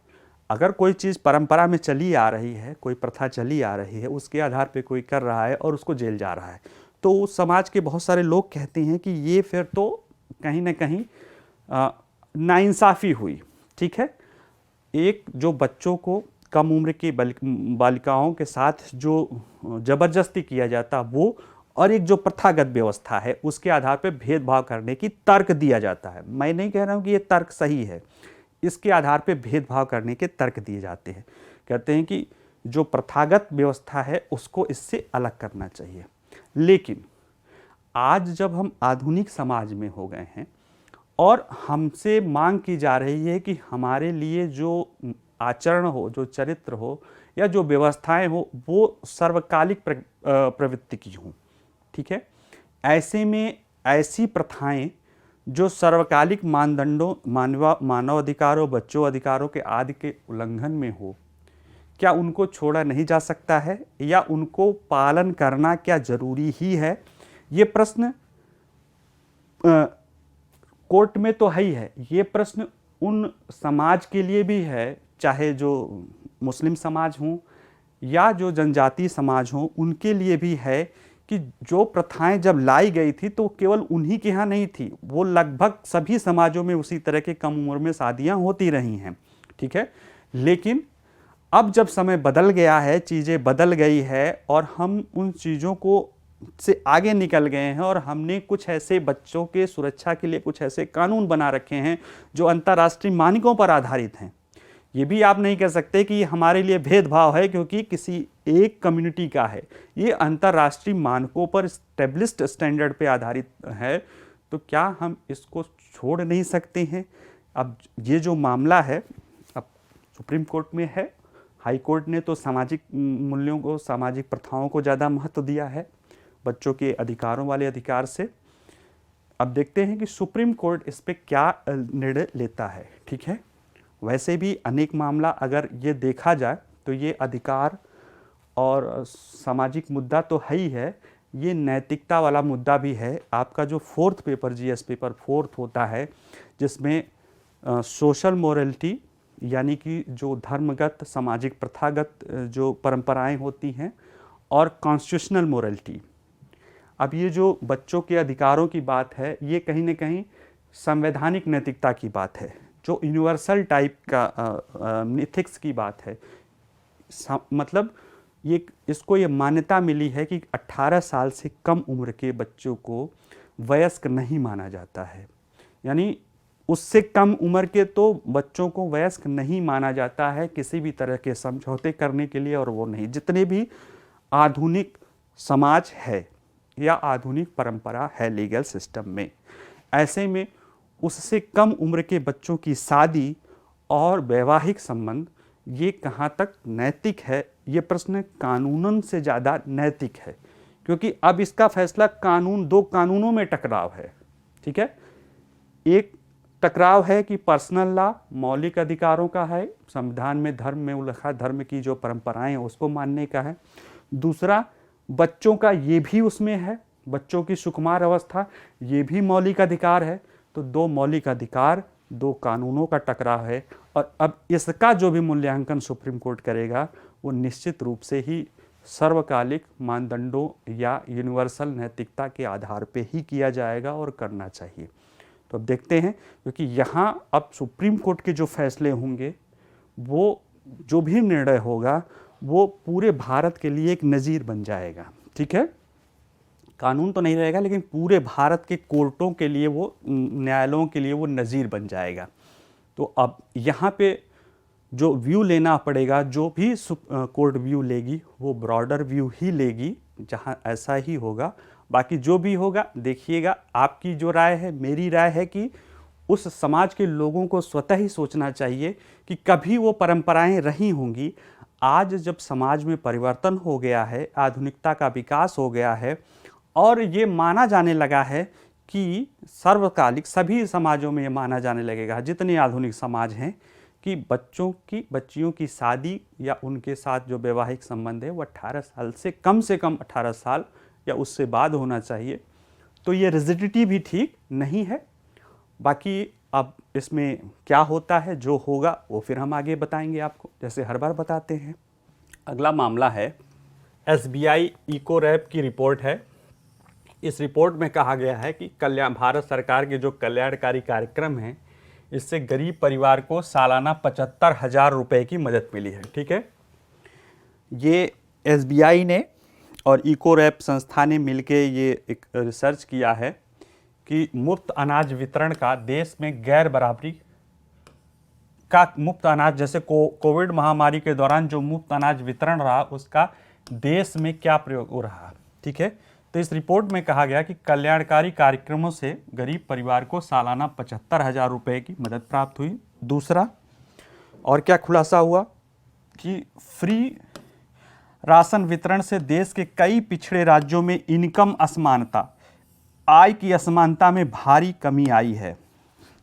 अगर कोई चीज़ परंपरा में चली आ रही है, कोई प्रथा चली आ रही है, उसके आधार पे कोई कर रहा है और उसको जेल जा रहा है, तो उस समाज के बहुत सारे लोग कहते हैं कि ये फिर तो कहीं ना कहीं नाइंसाफ़ी हुई। ठीक है, एक जो बच्चों को कम उम्र की बालिकाओं के साथ जो ज़बरदस्ती किया जाता वो, और एक जो प्रथागत व्यवस्था है उसके आधार पर भेदभाव करने की तर्क दिया जाता है। मैं नहीं कह रहा हूँ कि ये तर्क सही है, इसके आधार पर भेदभाव करने के तर्क दिए जाते हैं। कहते हैं कि जो प्रथागत व्यवस्था है उसको इससे अलग करना चाहिए। लेकिन आज जब हम आधुनिक समाज में हो गए हैं और हमसे मांग की जा रही है कि हमारे लिए जो आचरण हो, जो चरित्र हो या जो व्यवस्थाएं हो वो सर्वकालिक प्रवृत्ति की हों। ठीक है, ऐसे में ऐसी प्रथाएं जो सर्वकालिक मानदंडों, मानव अधिकारों, बच्चों अधिकारों के आदि के उल्लंघन में हो, क्या उनको छोड़ा नहीं जा सकता है या उनको पालन करना क्या जरूरी ही है? ये प्रश्न कोर्ट में तो है ही है, ये प्रश्न उन समाज के लिए भी है, चाहे जो मुस्लिम समाज हों या जो जनजातीय समाज हों, उनके लिए भी है कि जो प्रथाएं जब लाई गई थी तो केवल उन्हीं के यहाँ नहीं थी, वो लगभग सभी समाजों में उसी तरह के कम उम्र में शादियां होती रही हैं। ठीक है, लेकिन अब जब समय बदल गया है, चीज़ें बदल गई है और हम उन चीज़ों को से आगे निकल गए हैं और हमने कुछ ऐसे बच्चों के सुरक्षा के लिए कुछ ऐसे कानून बना रखे हैं जो अंतर्राष्ट्रीय मानकों पर आधारित हैं। ये भी आप नहीं कह सकते कि ये हमारे लिए भेदभाव है क्योंकि किसी एक कम्युनिटी का है, ये अंतर्राष्ट्रीय मानकों पर स्टेब्लिश्ड स्टैंडर्ड पे आधारित है। तो क्या हम इसको छोड़ नहीं सकते हैं? अब ये जो मामला है अब सुप्रीम कोर्ट में है, हाई कोर्ट ने तो सामाजिक मूल्यों को, सामाजिक प्रथाओं को ज़्यादा महत्व दिया है बच्चों के अधिकारों वाले अधिकार से। अब देखते हैं कि सुप्रीम कोर्ट इस पे क्या निर्णय लेता है। ठीक है, वैसे भी अनेक मामला अगर ये देखा जाए तो ये अधिकार और सामाजिक मुद्दा तो है ही है, ये नैतिकता वाला मुद्दा भी है। आपका जो fourth paper, GS paper fourth होता है, जिसमें सोशल मोरलिटी यानी कि जो धर्मगत, सामाजिक, प्रथागत जो परंपराएं होती हैं, और कॉन्स्टिट्यूशनल मोरलिटी। अब ये जो बच्चों के अधिकारों की बात है, ये कहीं ना कहीं संवैधानिक नैतिकता की बात है, जो यूनिवर्सल टाइप का एथिक्स की बात है। मतलब ये इसको ये मान्यता मिली है कि 18 साल से कम उम्र के बच्चों को वयस्क नहीं माना जाता है, यानी उससे कम उम्र के तो बच्चों को वयस्क नहीं माना जाता है किसी भी तरह के समझौते करने के लिए। और वो नहीं, जितने भी आधुनिक समाज है या आधुनिक परंपरा है लीगल सिस्टम में, ऐसे में उससे कम उम्र के बच्चों की शादी और वैवाहिक संबंध ये कहाँ तक नैतिक है? ये प्रश्न कानूनन से ज़्यादा नैतिक है, क्योंकि अब इसका फैसला दो कानूनों में टकराव है। ठीक है, एक टकराव है कि पर्सनल लॉ मौलिक अधिकारों का है, संविधान में धर्म में उल्लेखा धर्म की जो परंपराएं हैं उसको मानने का है। दूसरा बच्चों का ये भी उसमें है, बच्चों की सुकुमार अवस्था ये भी मौलिक अधिकार है। तो दो मौलिक अधिकार, दो कानूनों का टकराव है। और अब इसका जो भी मूल्यांकन सुप्रीम कोर्ट करेगा वो निश्चित रूप से ही सर्वकालिक मानदंडों या यूनिवर्सल नैतिकता के आधार पे ही किया जाएगा और करना चाहिए। तो अब देखते हैं, क्योंकि यहाँ अब सुप्रीम कोर्ट के जो फैसले होंगे, वो जो भी निर्णय होगा वो पूरे भारत के लिए एक नज़ीर बन जाएगा। ठीक है, कानून तो नहीं रहेगा लेकिन पूरे भारत के कोर्टों के लिए, वो न्यायालयों के लिए वो नज़ीर बन जाएगा। तो अब यहाँ पे जो व्यू लेना पड़ेगा, जो भी कोर्ट व्यू लेगी वो ब्रॉडर व्यू ही लेगी, जहाँ ऐसा ही होगा। बाकी जो भी होगा देखिएगा, आपकी जो राय है, मेरी राय है कि उस समाज के लोगों को स्वतः ही सोचना चाहिए कि कभी वो परंपराएं रही होंगी। आज जब समाज में परिवर्तन हो गया है, आधुनिकता का विकास हो गया है और ये माना जाने लगा है कि सर्वकालिक सभी समाजों में ये माना जाने लगेगा, जितने आधुनिक समाज हैं, कि बच्चियों की शादी या उनके साथ जो वैवाहिक संबंध है वो 18 साल से कम 18 साल या उससे बाद होना चाहिए। तो ये रिजिडिटी भी ठीक नहीं है। बाकी अब इसमें क्या होता है, जो होगा वो फिर हम आगे बताएंगे आपको, जैसे हर बार बताते हैं। अगला मामला है SBI इकोरैप की रिपोर्ट है। इस रिपोर्ट में कहा गया है कि भारत सरकार के जो कल्याणकारी कार्यक्रम हैं, इससे गरीब परिवार को सालाना 75,000 रुपये की मदद मिली है। ठीक है, ये SBI ने और इकोरैप संस्था ने मिलके ये एक रिसर्च किया है कि मुफ्त अनाज वितरण का देश में गैर बराबरी का, मुफ्त अनाज जैसे कोविड महामारी के दौरान जो मुफ्त अनाज वितरण रहा उसका देश में क्या प्रयोग हो रहा। ठीक है, तो इस रिपोर्ट में कहा गया कि कल्याणकारी कार्यक्रमों से गरीब परिवार को सालाना 75,000 रुपये की मदद प्राप्त हुई। दूसरा, और क्या खुलासा हुआ कि फ्री राशन वितरण से देश के कई पिछड़े राज्यों में इनकम असमानता, आय की असमानता में भारी कमी आई है।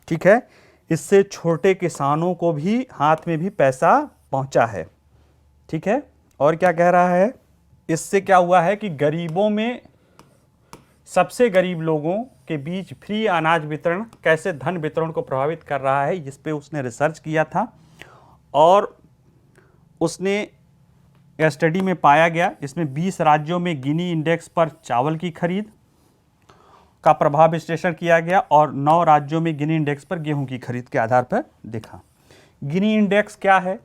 ठीक है, इससे छोटे किसानों को भी हाथ में भी पैसा पहुंचा है। ठीक है, और क्या कह रहा है, इससे क्या हुआ है कि गरीबों में, सबसे गरीब लोगों के बीच फ्री अनाज वितरण कैसे धन वितरण को प्रभावित कर रहा है, इस पे उसने रिसर्च किया था। और उसने स्टडी में पाया गया, इसमें 20 राज्यों में गिनी इंडेक्स पर चावल की खरीद का प्रभाव विश्लेषण किया गया और 9 राज्यों में गिनी इंडेक्स पर गेहूं की खरीद के आधार पर देखा। गिनी इंडेक्स क्या है,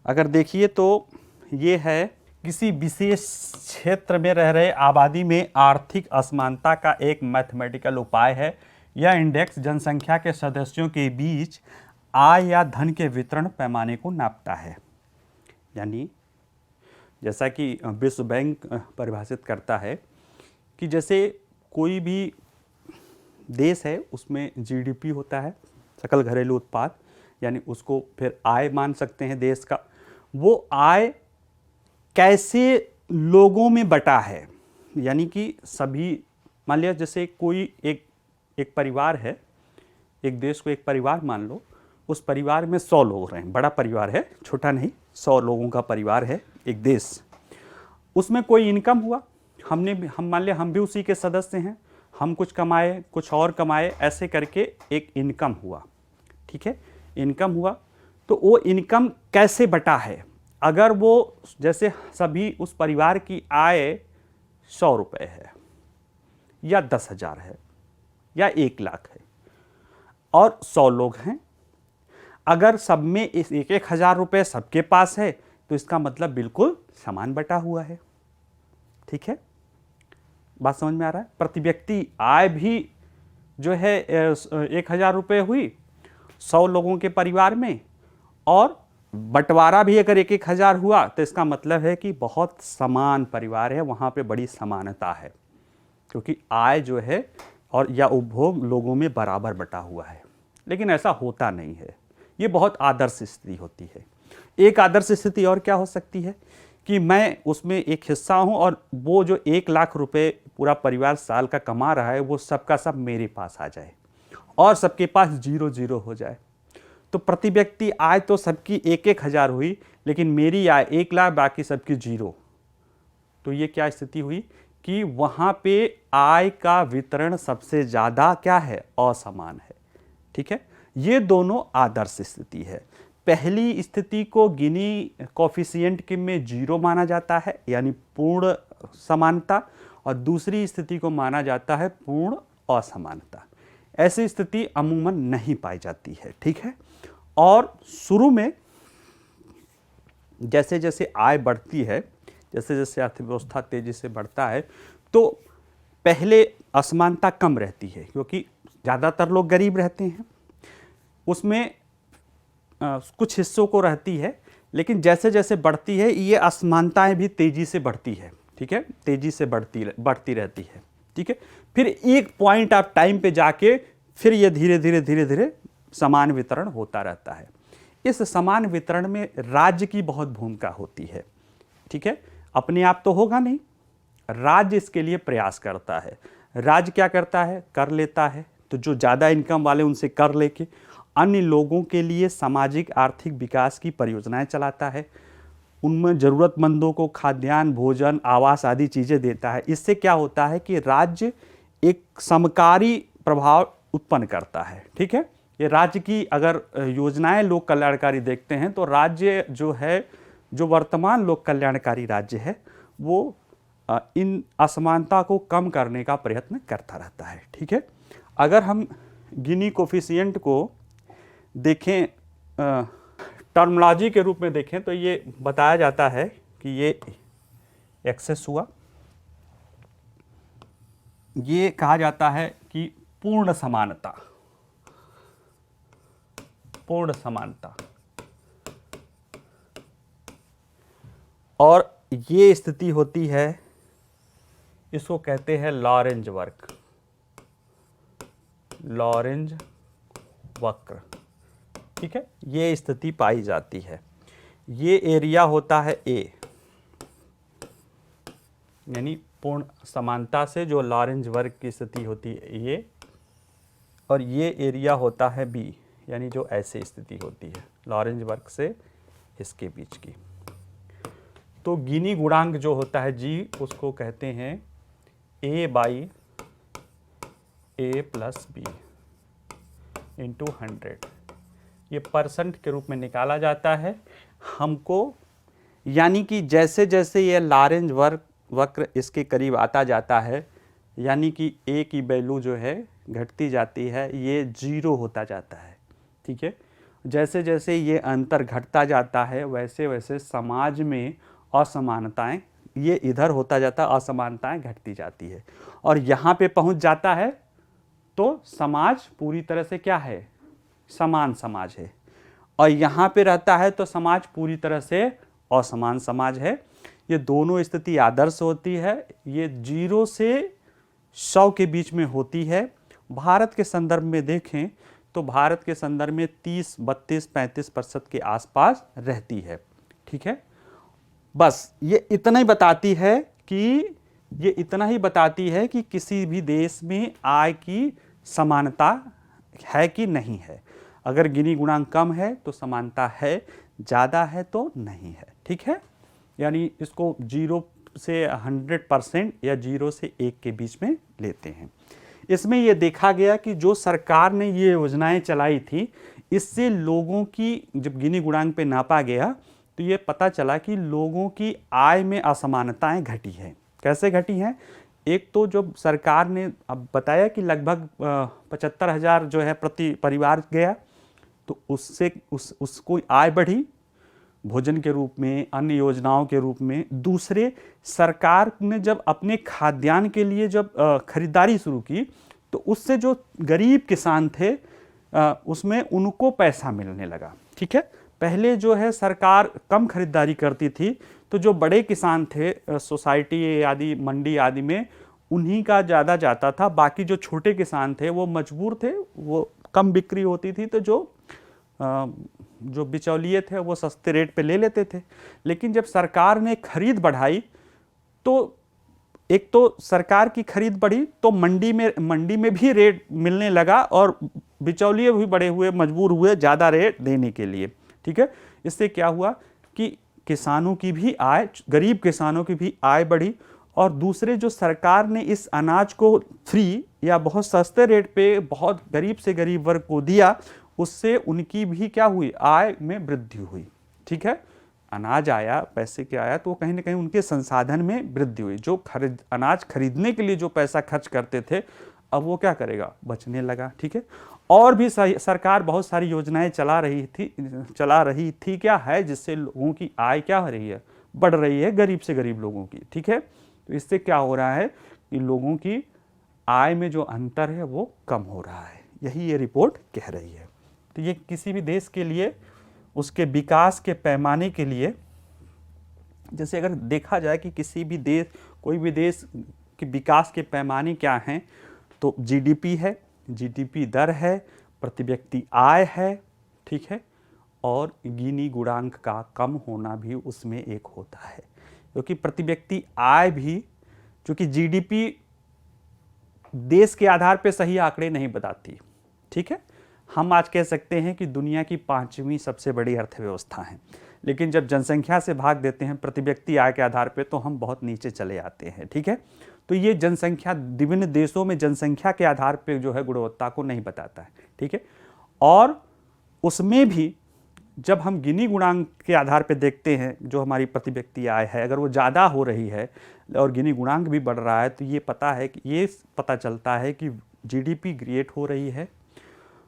अगर देखिए तो ये है किसी विशेष क्षेत्र में रह रहे आबादी में आर्थिक असमानता का एक मैथमेटिकल उपाय है। यह इंडेक्स जनसंख्या के सदस्यों के बीच आय या धन के वितरण पैमाने को नापता है। यानी जैसा कि विश्व बैंक परिभाषित करता है कि जैसे कोई भी देश है उसमें GDP होता है, सकल घरेलू उत्पाद, यानी उसको फिर आय मान सकते हैं देश का। वो आय कैसे लोगों में बटा है, यानी कि सभी, मान लिया जैसे कोई एक परिवार है, एक देश को एक परिवार मान लो, उस परिवार में 100 लोग हैं, बड़ा परिवार है, छोटा नहीं, 100 लोगों का परिवार है एक देश। उसमें कोई इनकम हुआ, हम मान लिया हम भी उसी के सदस्य हैं, हम कुछ कमाए, कुछ और कमाए, ऐसे करके एक इनकम हुआ। ठीक है, इनकम हुआ, तो वो इनकम कैसे बटा है। अगर वो जैसे सभी उस परिवार की आय 100 रुपये है या 10,000 है या 1 लाख है और 100 लोग हैं, अगर सब में इस 1,000 रुपये सबके पास है तो इसका मतलब बिल्कुल समान बटा हुआ है। ठीक है, बात समझ में आ रहा है। प्रति व्यक्ति आय भी जो है 1,000 रुपये हुई 100 लोगों के परिवार में, और बंटवारा भी अगर 1,000 हुआ तो इसका मतलब है कि बहुत समान परिवार है, वहाँ पे बड़ी समानता है, क्योंकि आय जो है और या उपभोग लोगों में बराबर बटा हुआ है। लेकिन ऐसा होता नहीं है, ये बहुत आदर्श स्थिति होती है। एक आदर्श स्थिति और क्या हो सकती है कि मैं उसमें एक हिस्सा हूँ और वो जो 1 लाख रुपए पूरा परिवार साल का कमा रहा है वो सबका सब मेरे पास आ जाए और सबके पास 0-0 हो जाए। तो प्रति व्यक्ति आय तो सबकी 1,000 हुई, लेकिन मेरी आय 1 लाख, बाकी सबकी 0। तो ये क्या स्थिति हुई कि वहाँ पे आय का वितरण सबसे ज़्यादा क्या है, असमान है। ठीक है, ये दोनों आदर्श स्थिति है। पहली स्थिति को गिनी कोफिशिएंट के में 0 माना जाता है, यानी पूर्ण समानता, और दूसरी स्थिति को माना जाता है पूर्ण असमानता। ऐसी स्थिति अमूमन नहीं पाई जाती है। ठीक है, और शुरू में जैसे जैसे आय बढ़ती है, जैसे जैसे अर्थव्यवस्था तेजी से बढ़ता है, तो पहले असमानता कम रहती है क्योंकि ज़्यादातर लोग गरीब रहते हैं, उसमें कुछ हिस्सों को रहती है, लेकिन जैसे जैसे बढ़ती है ये असमानताएं भी तेजी से बढ़ती है। ठीक है, तेजी से बढ़ती रहती है। ठीक है, फिर एक पॉइंट ऑफ टाइम पे जाके फिर ये धीरे धीरे समान वितरण होता रहता है। इस समान वितरण में राज्य की बहुत भूमिका होती है। ठीक है, अपने आप तो होगा नहीं, राज्य इसके लिए प्रयास करता है। राज्य क्या करता है, कर लेता है, तो जो ज़्यादा इनकम वाले उनसे कर लेके अन्य लोगों के लिए सामाजिक आर्थिक विकास की परियोजनाएं चलाता है, उनमें ज़रूरतमंदों को खाद्यान्न, भोजन, आवास आदि चीज़ें देता है। इससे क्या होता है कि राज्य एक समकारी प्रभाव उत्पन्न करता है। ठीक है, ये राज्य की अगर योजनाएं लोक कल्याणकारी देखते हैं तो राज्य जो है, जो वर्तमान लोक कल्याणकारी राज्य है, वो इन असमानता को कम करने का प्रयत्न करता रहता है। ठीक है, अगर हम गिनी कोफिशिएंट को देखें, टर्मिनोलॉजी के रूप में देखें, तो ये बताया जाता है कि ये एक्सेस हुआ, ये कहा जाता है कि पूर्ण समानता, पूर्ण समानता, और ये स्थिति होती है, इसको कहते हैं लॉरेंज वक्र, लॉरेंज वक्र। ठीक है, ये स्थिति पाई जाती है। ये एरिया होता है ए, यानी पूर्ण समानता से जो लॉरेंज वक्र की स्थिति होती है ये, और ये एरिया होता है बी, यानी जो ऐसे स्थिति होती है लॉरेंज वक्र से इसके बीच की। तो गिनी गुणांक जो होता है जी, उसको कहते हैं a by a plus b into 100। ये परसेंट के रूप में निकाला जाता है हमको, यानी कि जैसे जैसे ये लॉरेंज वक्र इसके करीब आता जाता है, यानी कि ए की वैल्यू जो है घटती जाती है, ये 0 होता जाता है। ठीक है, जैसे जैसे ये अंतर घटता जाता है वैसे वैसे समाज में असमानताएं, ये इधर होता जाता है, असमानताएं घटती जाती है, और यहाँ पे पहुँच जाता है तो समाज पूरी तरह से क्या है, समान समाज है, और यहाँ पे रहता है तो समाज पूरी तरह से असमान समाज है। ये दोनों स्थिति आदर्श होती है, ये 0 से 100 के बीच में होती है। भारत के संदर्भ में देखें तो भारत के संदर्भ में 30, 32, 35% के आसपास रहती है। ठीक है, बस ये इतना ही बताती है कि किसी भी देश में आय की समानता है कि नहीं है। अगर गिनी गुणांक कम है तो समानता है, ज़्यादा है तो नहीं है। ठीक है, यानी इसको 0 से 100% या 0 से 1 के बीच में लेते हैं। इसमें यह देखा गया कि जो सरकार ने ये योजनाएं चलाई थी, इससे लोगों की, जब गिनी गुणांक पे नापा गया तो ये पता चला कि लोगों की आय में असमानताएं घटी हैं। कैसे घटी हैं? एक तो जब सरकार ने अब बताया कि लगभग 75,000 जो है प्रति परिवार गया, तो उससे उसको आय बढ़ी भोजन के रूप में, अन्य योजनाओं के रूप में। दूसरे, सरकार ने जब अपने खाद्यान्न के लिए जब खरीदारी शुरू की तो उससे जो गरीब किसान थे उसमें उनको पैसा मिलने लगा। ठीक है, पहले जो है सरकार कम खरीदारी करती थी, तो जो बड़े किसान थे सोसाइटी आदि, मंडी आदि में, उन्हीं का ज़्यादा जाता था। बाकी जो छोटे किसान थे वो मजबूर थे, वो कम बिक्री होती थी तो जो बिचौलिए थे वो सस्ते रेट पे ले लेते थे। लेकिन जब सरकार ने खरीद बढ़ाई तो एक तो सरकार की खरीद बढ़ी तो मंडी में भी रेट मिलने लगा और बिचौलिए भी बड़े हुए, मजबूर हुए ज़्यादा रेट देने के लिए। ठीक है, इससे क्या हुआ कि किसानों की भी आय, गरीब किसानों की भी आय बढ़ी, और दूसरे जो सरकार ने इस अनाज को फ्री या बहुत सस्ते रेट पे बहुत गरीब से गरीब वर्ग को दिया, उससे उनकी भी क्या हुई, आय में वृद्धि हुई। ठीक है, अनाज आया, पैसे के आया, तो कहीं ना कहीं उनके संसाधन में वृद्धि हुई। जो अनाज खरीदने के लिए जो पैसा खर्च करते थे, अब वो क्या करेगा, बचने लगा। ठीक है, और भी सरकार बहुत सारी योजनाएं चला रही थी क्या है, जिससे लोगों की आय क्या हो रही है, बढ़ रही है, गरीब से गरीब लोगों की। ठीक है, तो इससे क्या हो रहा है कि लोगों की आय में जो अंतर है वो कम हो रहा है, यही ये रिपोर्ट कह रही है। तो ये किसी भी देश के लिए, उसके विकास के पैमाने के लिए, जैसे अगर देखा जाए कि किसी भी देश, कोई भी देश के विकास के पैमाने क्या हैं, तो जीडीपी है, जीडीपी दर है, प्रति व्यक्ति आय है, ठीक है, और गिनी गुणांक का कम होना भी उसमें एक होता है, क्योंकि प्रति व्यक्ति आय भी, चूंकि जीडीपी देश के आधार पर सही आंकड़े नहीं बताती। ठीक है, हम आज कह सकते हैं कि दुनिया की 5वीं सबसे बड़ी अर्थव्यवस्था है, लेकिन जब जनसंख्या से भाग देते हैं प्रति व्यक्ति आय के आधार पे, तो हम बहुत नीचे चले आते हैं। ठीक है, तो ये जनसंख्या विभिन्न देशों में जनसंख्या के आधार पे जो है गुणवत्ता को नहीं बताता है। ठीक है, और उसमें भी जब हम गिनी गुणांक के आधार पे देखते हैं, जो हमारी प्रति व्यक्ति आय है, अगर वो ज़्यादा हो रही है और गिनी गुणांक भी बढ़ रहा है, तो ये पता चलता है कि जीडीपी क्रिएट हो रही है,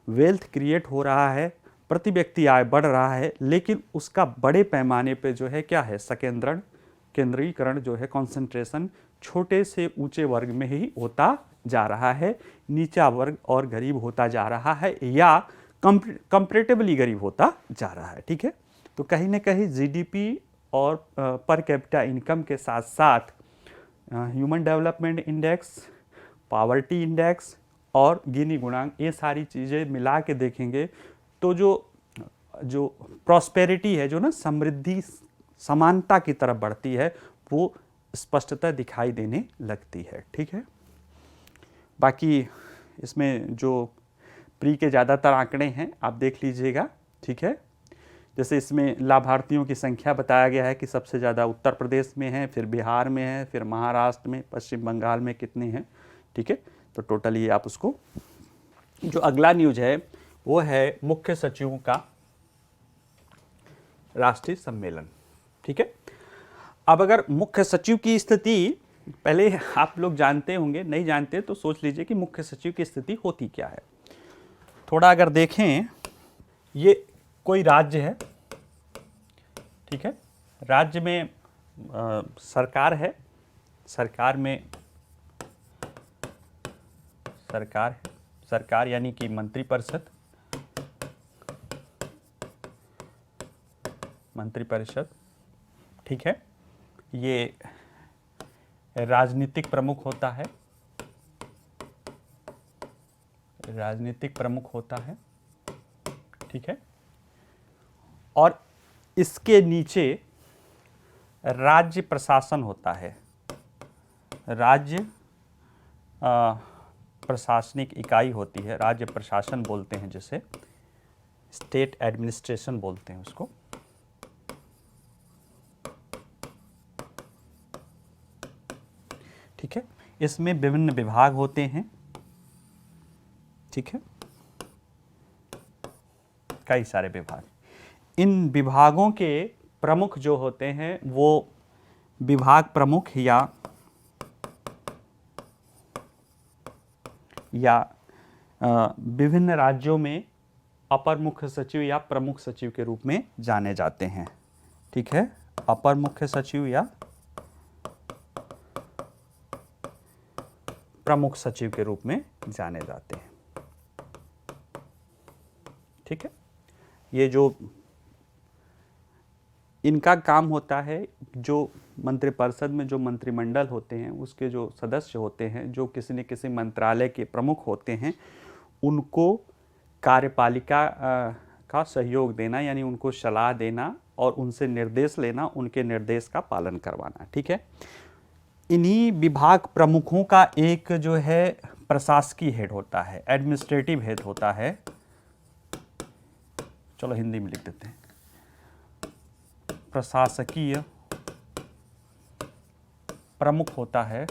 वेल्थ क्रिएट हो रहा है, प्रति व्यक्ति आय बढ़ रहा है, लेकिन उसका बड़े पैमाने पे जो है क्या है, केंद्रीकरण जो है, कंसंट्रेशन छोटे से ऊंचे वर्ग में ही होता जा रहा है, नीचा वर्ग और गरीब होता जा रहा है, या कंपैरेटिवली गरीब होता जा रहा है। ठीक है, तो कहीं ना कहीं जीडीपी और पर कैपिटा इनकम के साथ साथ human development index, poverty index और गिनी गुणांक, ये सारी चीज़ें मिला के देखेंगे तो जो प्रॉस्पेरिटी है, जो ना समृद्धि समानता की तरफ बढ़ती है, वो स्पष्टता दिखाई देने लगती है। ठीक है, बाकी इसमें जो प्री के ज़्यादातर आंकड़े हैं आप देख लीजिएगा। ठीक है, जैसे इसमें लाभार्थियों की संख्या बताया गया है कि सबसे ज़्यादा उत्तर प्रदेश में है, फिर बिहार में है, फिर महाराष्ट्र में, पश्चिम बंगाल में कितने हैं। ठीक है, तो टोटल ये आप उसको, जो अगला न्यूज है वो है मुख्य सचिवों का राष्ट्रीय सम्मेलन। ठीक है, अब अगर मुख्य सचिव की स्थिति, पहले आप लोग जानते होंगे, नहीं जानते तो सोच लीजिए कि मुख्य सचिव की स्थिति होती क्या है। थोड़ा अगर देखें, ये कोई राज्य है, ठीक है, राज्य में सरकार है, सरकार यानी कि मंत्रिपरिषद, ठीक है, ये राजनीतिक प्रमुख होता है, ठीक है, और इसके नीचे राज्य प्रशासन होता है, राज्य प्रशासनिक इकाई होती है, राज्य प्रशासन बोलते हैं जिसे, स्टेट एडमिनिस्ट्रेशन बोलते हैं उसको। ठीक है, इसमें विभिन्न विभाग होते हैं। ठीक है, कई सारे विभाग, इन विभागों के प्रमुख जो होते हैं वो विभाग प्रमुख या विभिन्न राज्यों में अपर मुख्य सचिव या प्रमुख सचिव के रूप में जाने जाते हैं। ठीक है, अपर मुख्य सचिव या प्रमुख सचिव के रूप में जाने जाते हैं। ठीक है, ये जो इनका काम होता है, जो मंत्रिपरिषद में जो मंत्रिमंडल होते हैं उसके जो सदस्य होते हैं, जो किसी न किसी मंत्रालय के प्रमुख होते हैं, उनको कार्यपालिका का सहयोग देना, यानी उनको सलाह देना और उनसे निर्देश लेना, उनके निर्देश का पालन करवाना। ठीक है, इन्हीं विभाग प्रमुखों का एक जो है प्रशासकीय हेड होता है, एडमिनिस्ट्रेटिव हेड होता है। चलो हिंदी में लिख देते हैं, प्रशासकीय प्रमुख होता है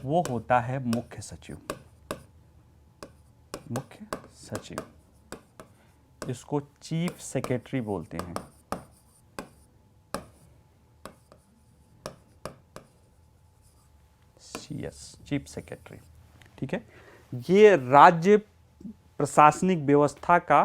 वो होता है मुख्य सचिव। मुख्य सचिव, इसको चीफ सेक्रेटरी बोलते हैं। CS, chief secretary. ठीक है, ये राज्य प्रशासनिक व्यवस्था का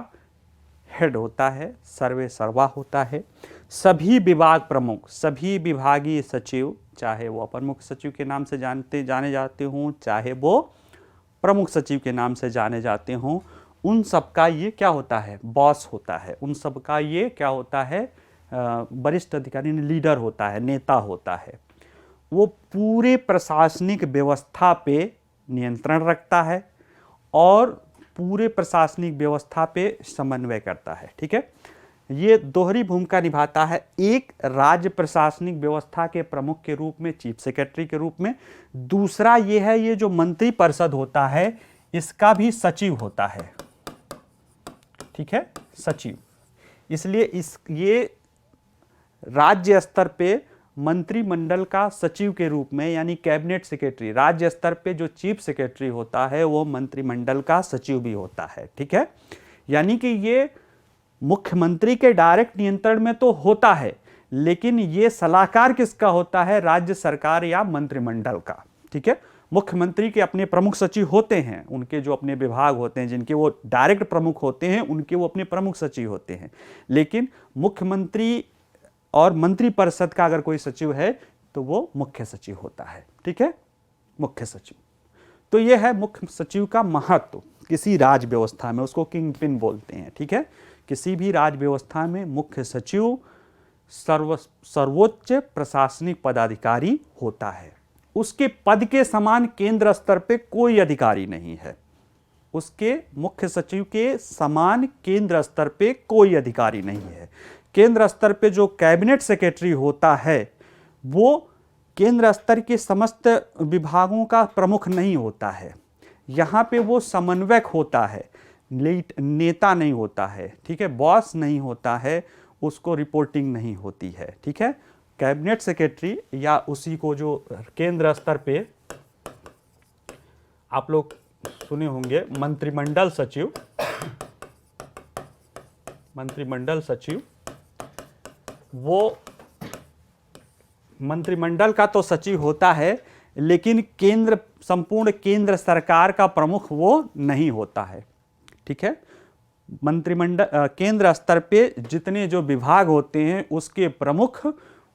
हेड होता है, सर्वे सर्वा होता है। सभी विभाग प्रमुख, सभी विभागीय सचिव, चाहे वो अपर मुख्य सचिव के नाम से जाने जाते हों, चाहे वो प्रमुख सचिव के नाम से जाने जाते हों, उन सब का ये क्या होता है, बॉस होता है। उन सब का ये क्या होता है, वरिष्ठ अधिकारी, लीडर होता है, नेता होता है। वो पूरे प्रशासनिक व्यवस्था पे नियंत्रण रखता है और पूरे प्रशासनिक व्यवस्था पे समन्वय करता है। ठीक है, ये दोहरी भूमिका निभाता है, एक राज्य प्रशासनिक व्यवस्था के प्रमुख के रूप में, चीफ सेक्रेटरी के रूप में। दूसरा ये है, ये जो मंत्री परिषद होता है इसका भी सचिव होता है। ठीक है, सचिव। इसलिए ये राज्य स्तर पे मंत्रिमंडल का सचिव के रूप में, यानी कैबिनेट सेक्रेटरी, राज्य स्तर पे जो चीफ सेक्रेटरी होता है वो मंत्रिमंडल का सचिव भी होता है। ठीक है, यानी कि ये मुख्यमंत्री के डायरेक्ट नियंत्रण में तो होता है, लेकिन ये सलाहकार किसका होता है, राज्य सरकार या मंत्रिमंडल का। ठीक है, मुख्यमंत्री के अपने प्रमुख सचिव होते हैं, उनके जो अपने विभाग होते हैं जिनके वो डायरेक्ट प्रमुख होते हैं, उनके वो अपने प्रमुख सचिव होते हैं। लेकिन मुख्यमंत्री और मंत्रिपरिषद का अगर कोई सचिव है तो वो मुख्य सचिव होता है। ठीक है, मुख्य सचिव। तो ये है मुख्य सचिव का महत्व किसी राज्य व्यवस्था में, उसको किंग पिन बोलते हैं। ठीक है, किसी भी राज्य व्यवस्था में मुख्य सचिव सर्वोच्च प्रशासनिक पदाधिकारी होता है। उसके पद के समान केंद्र स्तर पे कोई अधिकारी नहीं है। उसके मुख्य सचिव के समान केंद्र स्तर पे कोई अधिकारी नहीं है। केंद्र स्तर पे जो कैबिनेट सेक्रेटरी होता है वो केंद्र स्तर के समस्त विभागों का प्रमुख नहीं होता है। यहाँ पे वो समन्वयक होता है, नेता नहीं होता है। ठीक है, बॉस नहीं होता है, उसको रिपोर्टिंग नहीं होती है। ठीक है, कैबिनेट सेक्रेटरी या उसी को जो केंद्र स्तर पे आप लोग सुने होंगे मंत्रिमंडल सचिव, मंत्रिमंडल सचिव, वो मंत्रिमंडल का तो सचिव होता है, लेकिन संपूर्ण केंद्र सरकार का प्रमुख वो नहीं होता है। ठीक है, मंत्रिमंडल केंद्र स्तर पे जितने जो विभाग होते हैं उसके प्रमुख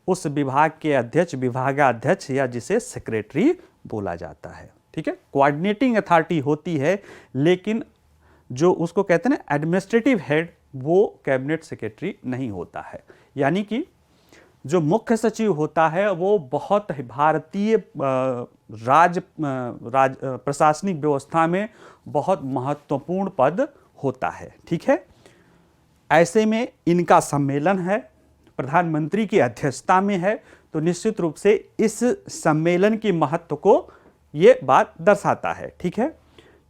उस विभाग के अध्यक्ष, विभागाध्यक्ष या जिसे सेक्रेटरी बोला जाता है। ठीक है, कोऑर्डिनेटिंग अथॉरिटी होती है, लेकिन जो उसको कहते हैं ना एडमिनिस्ट्रेटिव हेड, वो कैबिनेट सेक्रेटरी नहीं होता है। यानी कि जो मुख्य सचिव होता है वो बहुत भारतीय प्रशासनिक व्यवस्था में बहुत महत्वपूर्ण पद होता है। ठीक है, ऐसे में इनका सम्मेलन है, प्रधानमंत्री की अध्यक्षता में है, तो निश्चित रूप से इस सम्मेलन की महत्व को ये बात दर्शाता है। ठीक है,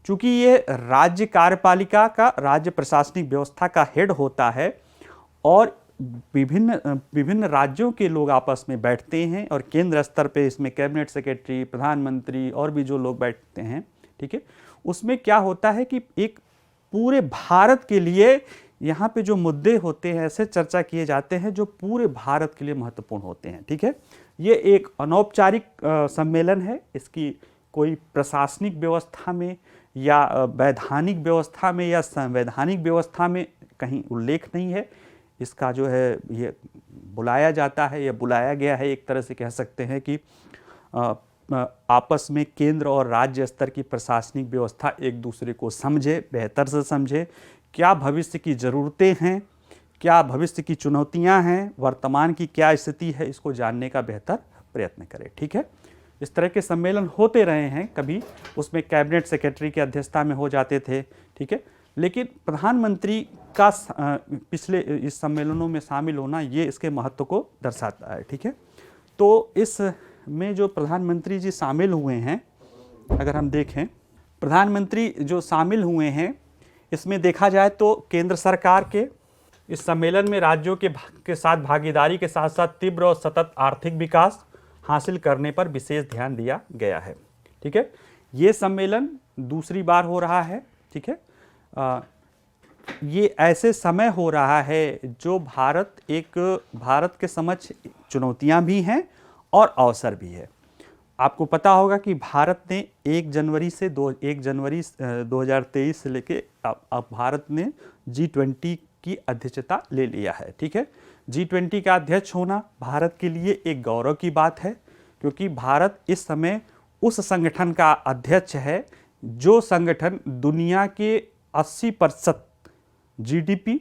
चूंकि ये राज्य कार्यपालिका का, राज्य प्रशासनिक व्यवस्था का हेड होता है और विभिन्न राज्यों के लोग आपस में बैठते हैं और केंद्र स्तर पे इसमें कैबिनेट सेक्रेटरी, प्रधानमंत्री और भी जो लोग बैठते हैं। ठीक है, उसमें क्या होता है कि एक पूरे भारत के लिए यहाँ पे जो मुद्दे होते हैं ऐसे चर्चा किए जाते हैं जो पूरे भारत के लिए महत्वपूर्ण होते हैं। ठीक है, ये एक अनौपचारिक सम्मेलन है, इसकी कोई प्रशासनिक व्यवस्था में या वैधानिक व्यवस्था में या संवैधानिक व्यवस्था में कहीं उल्लेख नहीं है। इसका जो है ये बुलाया जाता है या बुलाया गया है, एक तरह से कह सकते हैं कि आपस में केंद्र और राज्य स्तर की प्रशासनिक व्यवस्था एक दूसरे को समझे, बेहतर से समझे, क्या भविष्य की ज़रूरतें हैं, क्या भविष्य की चुनौतियां हैं, वर्तमान की क्या स्थिति है, इसको जानने का बेहतर प्रयत्न करे। ठीक है, इस तरह के सम्मेलन होते रहे हैं, कभी उसमें कैबिनेट सेक्रेटरी की अध्यक्षता में हो जाते थे। ठीक है, लेकिन प्रधानमंत्री का पिछले इस सम्मेलनों में शामिल होना ये इसके महत्व को दर्शाता है। ठीक है, तो इस में जो प्रधानमंत्री जी शामिल हुए हैं, अगर हम देखें प्रधानमंत्री जो शामिल हुए हैं इसमें देखा जाए तो केंद्र सरकार के इस सम्मेलन में राज्यों के साथ भागीदारी के साथ साथ तीव्र और सतत आर्थिक विकास हासिल करने पर विशेष ध्यान दिया गया है। ठीक है, ये सम्मेलन दूसरी बार हो रहा है। ठीक है, ये ऐसे समय हो रहा है जो भारत के समक्ष चुनौतियां भी हैं और अवसर भी है। आपको पता होगा कि भारत ने 1 जनवरी 2023 से लेके अब भारत ने G20 की अध्यक्षता ले लिया है। ठीक है, G20 का अध्यक्ष होना भारत के लिए एक गौरव की बात है, क्योंकि भारत इस समय उस संगठन का अध्यक्ष है जो संगठन दुनिया के 80% GDP,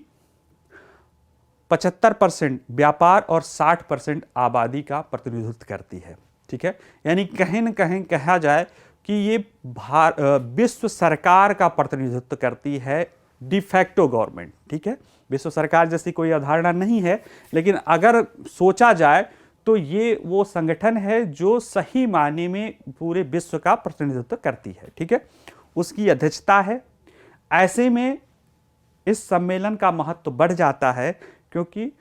75% व्यापार और 60% आबादी का प्रतिनिधित्व करती है। ठीक है, यानी कहीं न कहीं कहा जाए कि ये विश्व सरकार का प्रतिनिधित्व करती है, डिफैक्टो गवर्नमेंट। ठीक है, विश्व सरकार जैसी कोई अवधारणा नहीं है, लेकिन अगर सोचा जाए तो ये वो संगठन है जो सही मायने में पूरे विश्व का प्रतिनिधित्व करती है। ठीक है, उसकी अध्यक्षता है। ऐसे में इस सम्मेलन का महत्व बढ़ जाता है, क्योंकि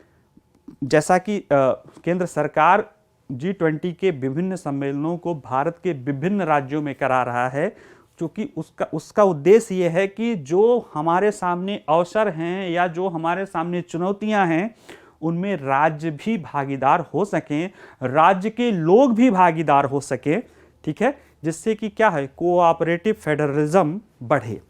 जैसा कि केंद्र सरकार G20 के विभिन्न सम्मेलनों को भारत के विभिन्न राज्यों में करा रहा है, क्योंकि उसका उद्देश्य ये है कि जो हमारे सामने अवसर हैं या जो हमारे सामने चुनौतियां हैं उनमें राज्य भी भागीदार हो सकें, राज्य के लोग भी भागीदार हो सकें। ठीक है, जिससे कि क्या है, कोऑपरेटिव फेडरलिज्म बढ़े।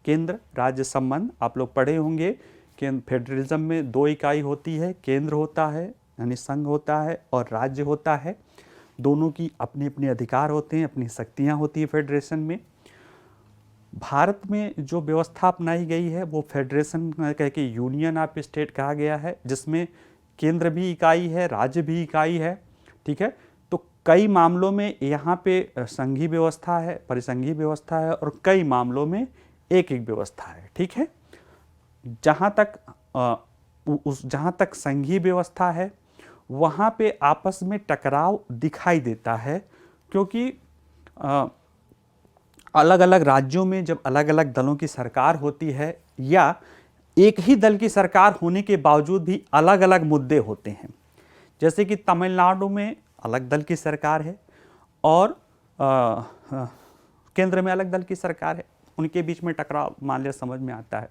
केंद्र राज्य संबंध आप लोग पढ़े होंगे। फेडरलिज्म में 2 इकाई होती है, केंद्र होता है यानी संघ होता है और राज्य होता है। दोनों की अपने अपने अधिकार होते हैं, अपनी शक्तियां होती हैं फेडरेशन में। भारत में जो व्यवस्था अपनाई गई है वो फेडरेशन कह के यूनियन ऑफ स्टेट कहा गया है, जिसमें केंद्र भी इकाई है, राज्य भी इकाई है। ठीक है, तो कई मामलों में यहाँ पे संघीय व्यवस्था है, परिसंघीय व्यवस्था है, और कई मामलों में एक व्यवस्था है। ठीक है, जहाँ तक संघीय व्यवस्था है वहाँ पे आपस में टकराव दिखाई देता है, क्योंकि अलग अलग राज्यों में जब अलग अलग दलों की सरकार होती है या एक ही दल की सरकार होने के बावजूद भी अलग अलग मुद्दे होते हैं। जैसे कि तमिलनाडु में अलग दल की सरकार है और केंद्र में अलग दल की सरकार है, उनके बीच में टकराव मान लिया समझ में आता है।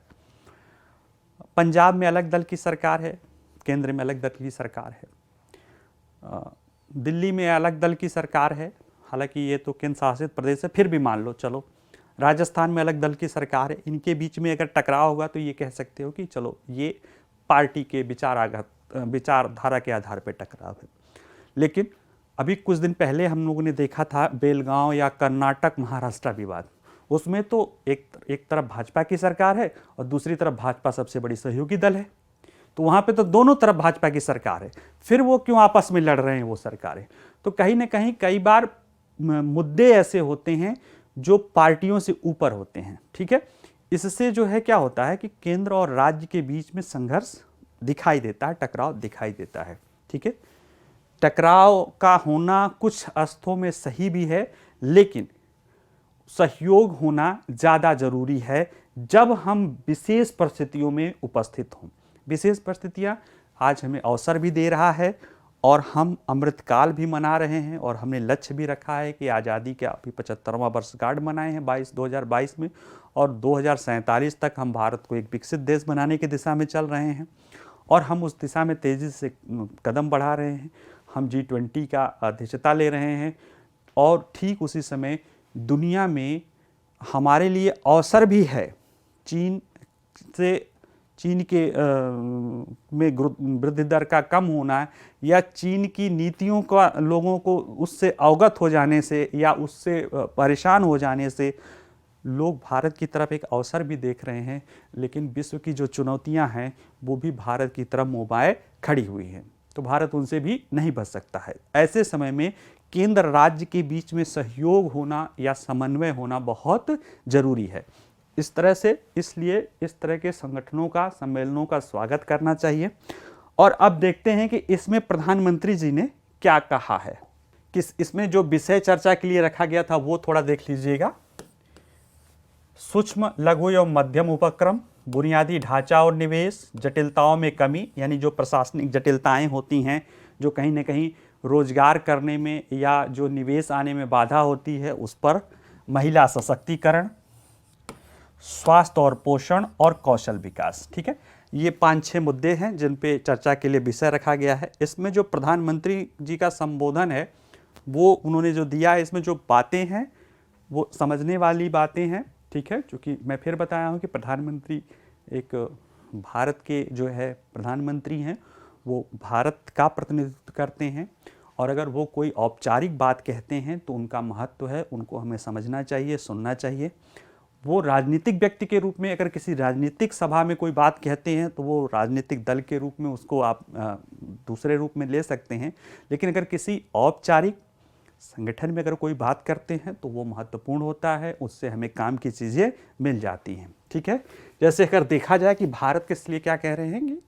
पंजाब में अलग दल की सरकार है, केंद्र में अलग दल की सरकार है। दिल्ली में अलग दल की सरकार है, हालांकि ये तो केंद्र शासित प्रदेश है, फिर भी मान लो चलो। राजस्थान में अलग दल की सरकार है, इनके बीच में अगर टकराव होगा तो ये कह सकते हो कि चलो ये पार्टी के विचारधारा के आधार पर टकराव है। लेकिन अभी कुछ दिन पहले हम लोगों ने देखा था बेलगांव या कर्नाटक महाराष्ट्र विवाद, उसमें तो एक तरफ भाजपा की सरकार है और दूसरी तरफ भाजपा सबसे बड़ी सहयोगी दल है, तो वहाँ पे तो दोनों तरफ भाजपा की सरकार है, फिर वो क्यों आपस में लड़ रहे हैं वो सरकारें। तो कहीं ना कहीं कई बार मुद्दे ऐसे होते हैं जो पार्टियों से ऊपर होते हैं। ठीक है, इससे जो है क्या होता है कि केंद्र और राज्य के बीच में संघर्ष दिखाई देता है, टकराव दिखाई देता है। ठीक है, टकराव का होना कुछ अर्थों में सही भी है, लेकिन सहयोग होना ज़्यादा जरूरी है जब हम विशेष परिस्थितियों में उपस्थित हों। विशेष परिस्थितियाँ आज हमें अवसर भी दे रहा है और हम अमृतकाल भी मना रहे हैं, और हमने लक्ष्य भी रखा है कि आज़ादी का अभी 75वां वर्षगांठ मनाए हैं 2022 में, और 2047 तक हम भारत को एक विकसित देश बनाने की दिशा में चल रहे हैं, और हम उस दिशा में तेज़ी से कदम बढ़ा रहे हैं। हम G20 का अध्यक्षता ले रहे हैं, और ठीक उसी समय दुनिया में हमारे लिए अवसर भी है। चीन के में वृद्धि दर का कम होना या चीन की नीतियों का लोगों को उससे अवगत हो जाने से या उससे परेशान हो जाने से लोग भारत की तरफ एक अवसर भी देख रहे हैं। लेकिन विश्व की जो चुनौतियां हैं वो भी भारत की तरफ मोबाए खड़ी हुई हैं, तो भारत उनसे भी नहीं बच सकता है। ऐसे समय में केंद्र राज्य के बीच में सहयोग होना या समन्वय होना बहुत ज़रूरी है। इस तरह से इसलिए इस तरह के संगठनों का, सम्मेलनों का स्वागत करना चाहिए। और अब देखते हैं कि इसमें प्रधानमंत्री जी ने क्या कहा है। इसमें जो विषय चर्चा के लिए रखा गया था वो थोड़ा देख लीजिएगा। सूक्ष्म, लघु एवं मध्यम उपक्रम, बुनियादी ढांचा और निवेश, जटिलताओं में कमी, यानी जो प्रशासनिक जटिलताएं होती हैं जो कहीं ना कहीं रोजगार करने में या जो निवेश आने में बाधा होती है उस पर, महिला सशक्तिकरण, स्वास्थ्य और पोषण और कौशल विकास। ठीक है, ये 5-6 मुद्दे हैं जिन पे चर्चा के लिए विषय रखा गया है। इसमें जो प्रधानमंत्री जी का संबोधन है वो उन्होंने जो दिया है, इसमें जो बातें हैं वो समझने वाली बातें हैं। ठीक है, क्योंकि मैं फिर बताया हूँ कि प्रधानमंत्री एक भारत के जो है प्रधानमंत्री हैं, वो भारत का प्रतिनिधित्व करते हैं और अगर वो कोई औपचारिक बात कहते हैं तो उनका महत्व है, उनको हमें समझना चाहिए, सुनना चाहिए। वो राजनीतिक व्यक्ति के रूप में अगर किसी राजनीतिक सभा में कोई बात कहते हैं तो वो राजनीतिक दल के रूप में उसको आप दूसरे रूप में ले सकते हैं, लेकिन अगर किसी औपचारिक संगठन में अगर कोई बात करते हैं तो वो महत्वपूर्ण होता है, उससे हमें काम की चीज़ें मिल जाती हैं। ठीक है, जैसे अगर देखा जाए कि भारत किस लिए क्या कह रहे हैं कि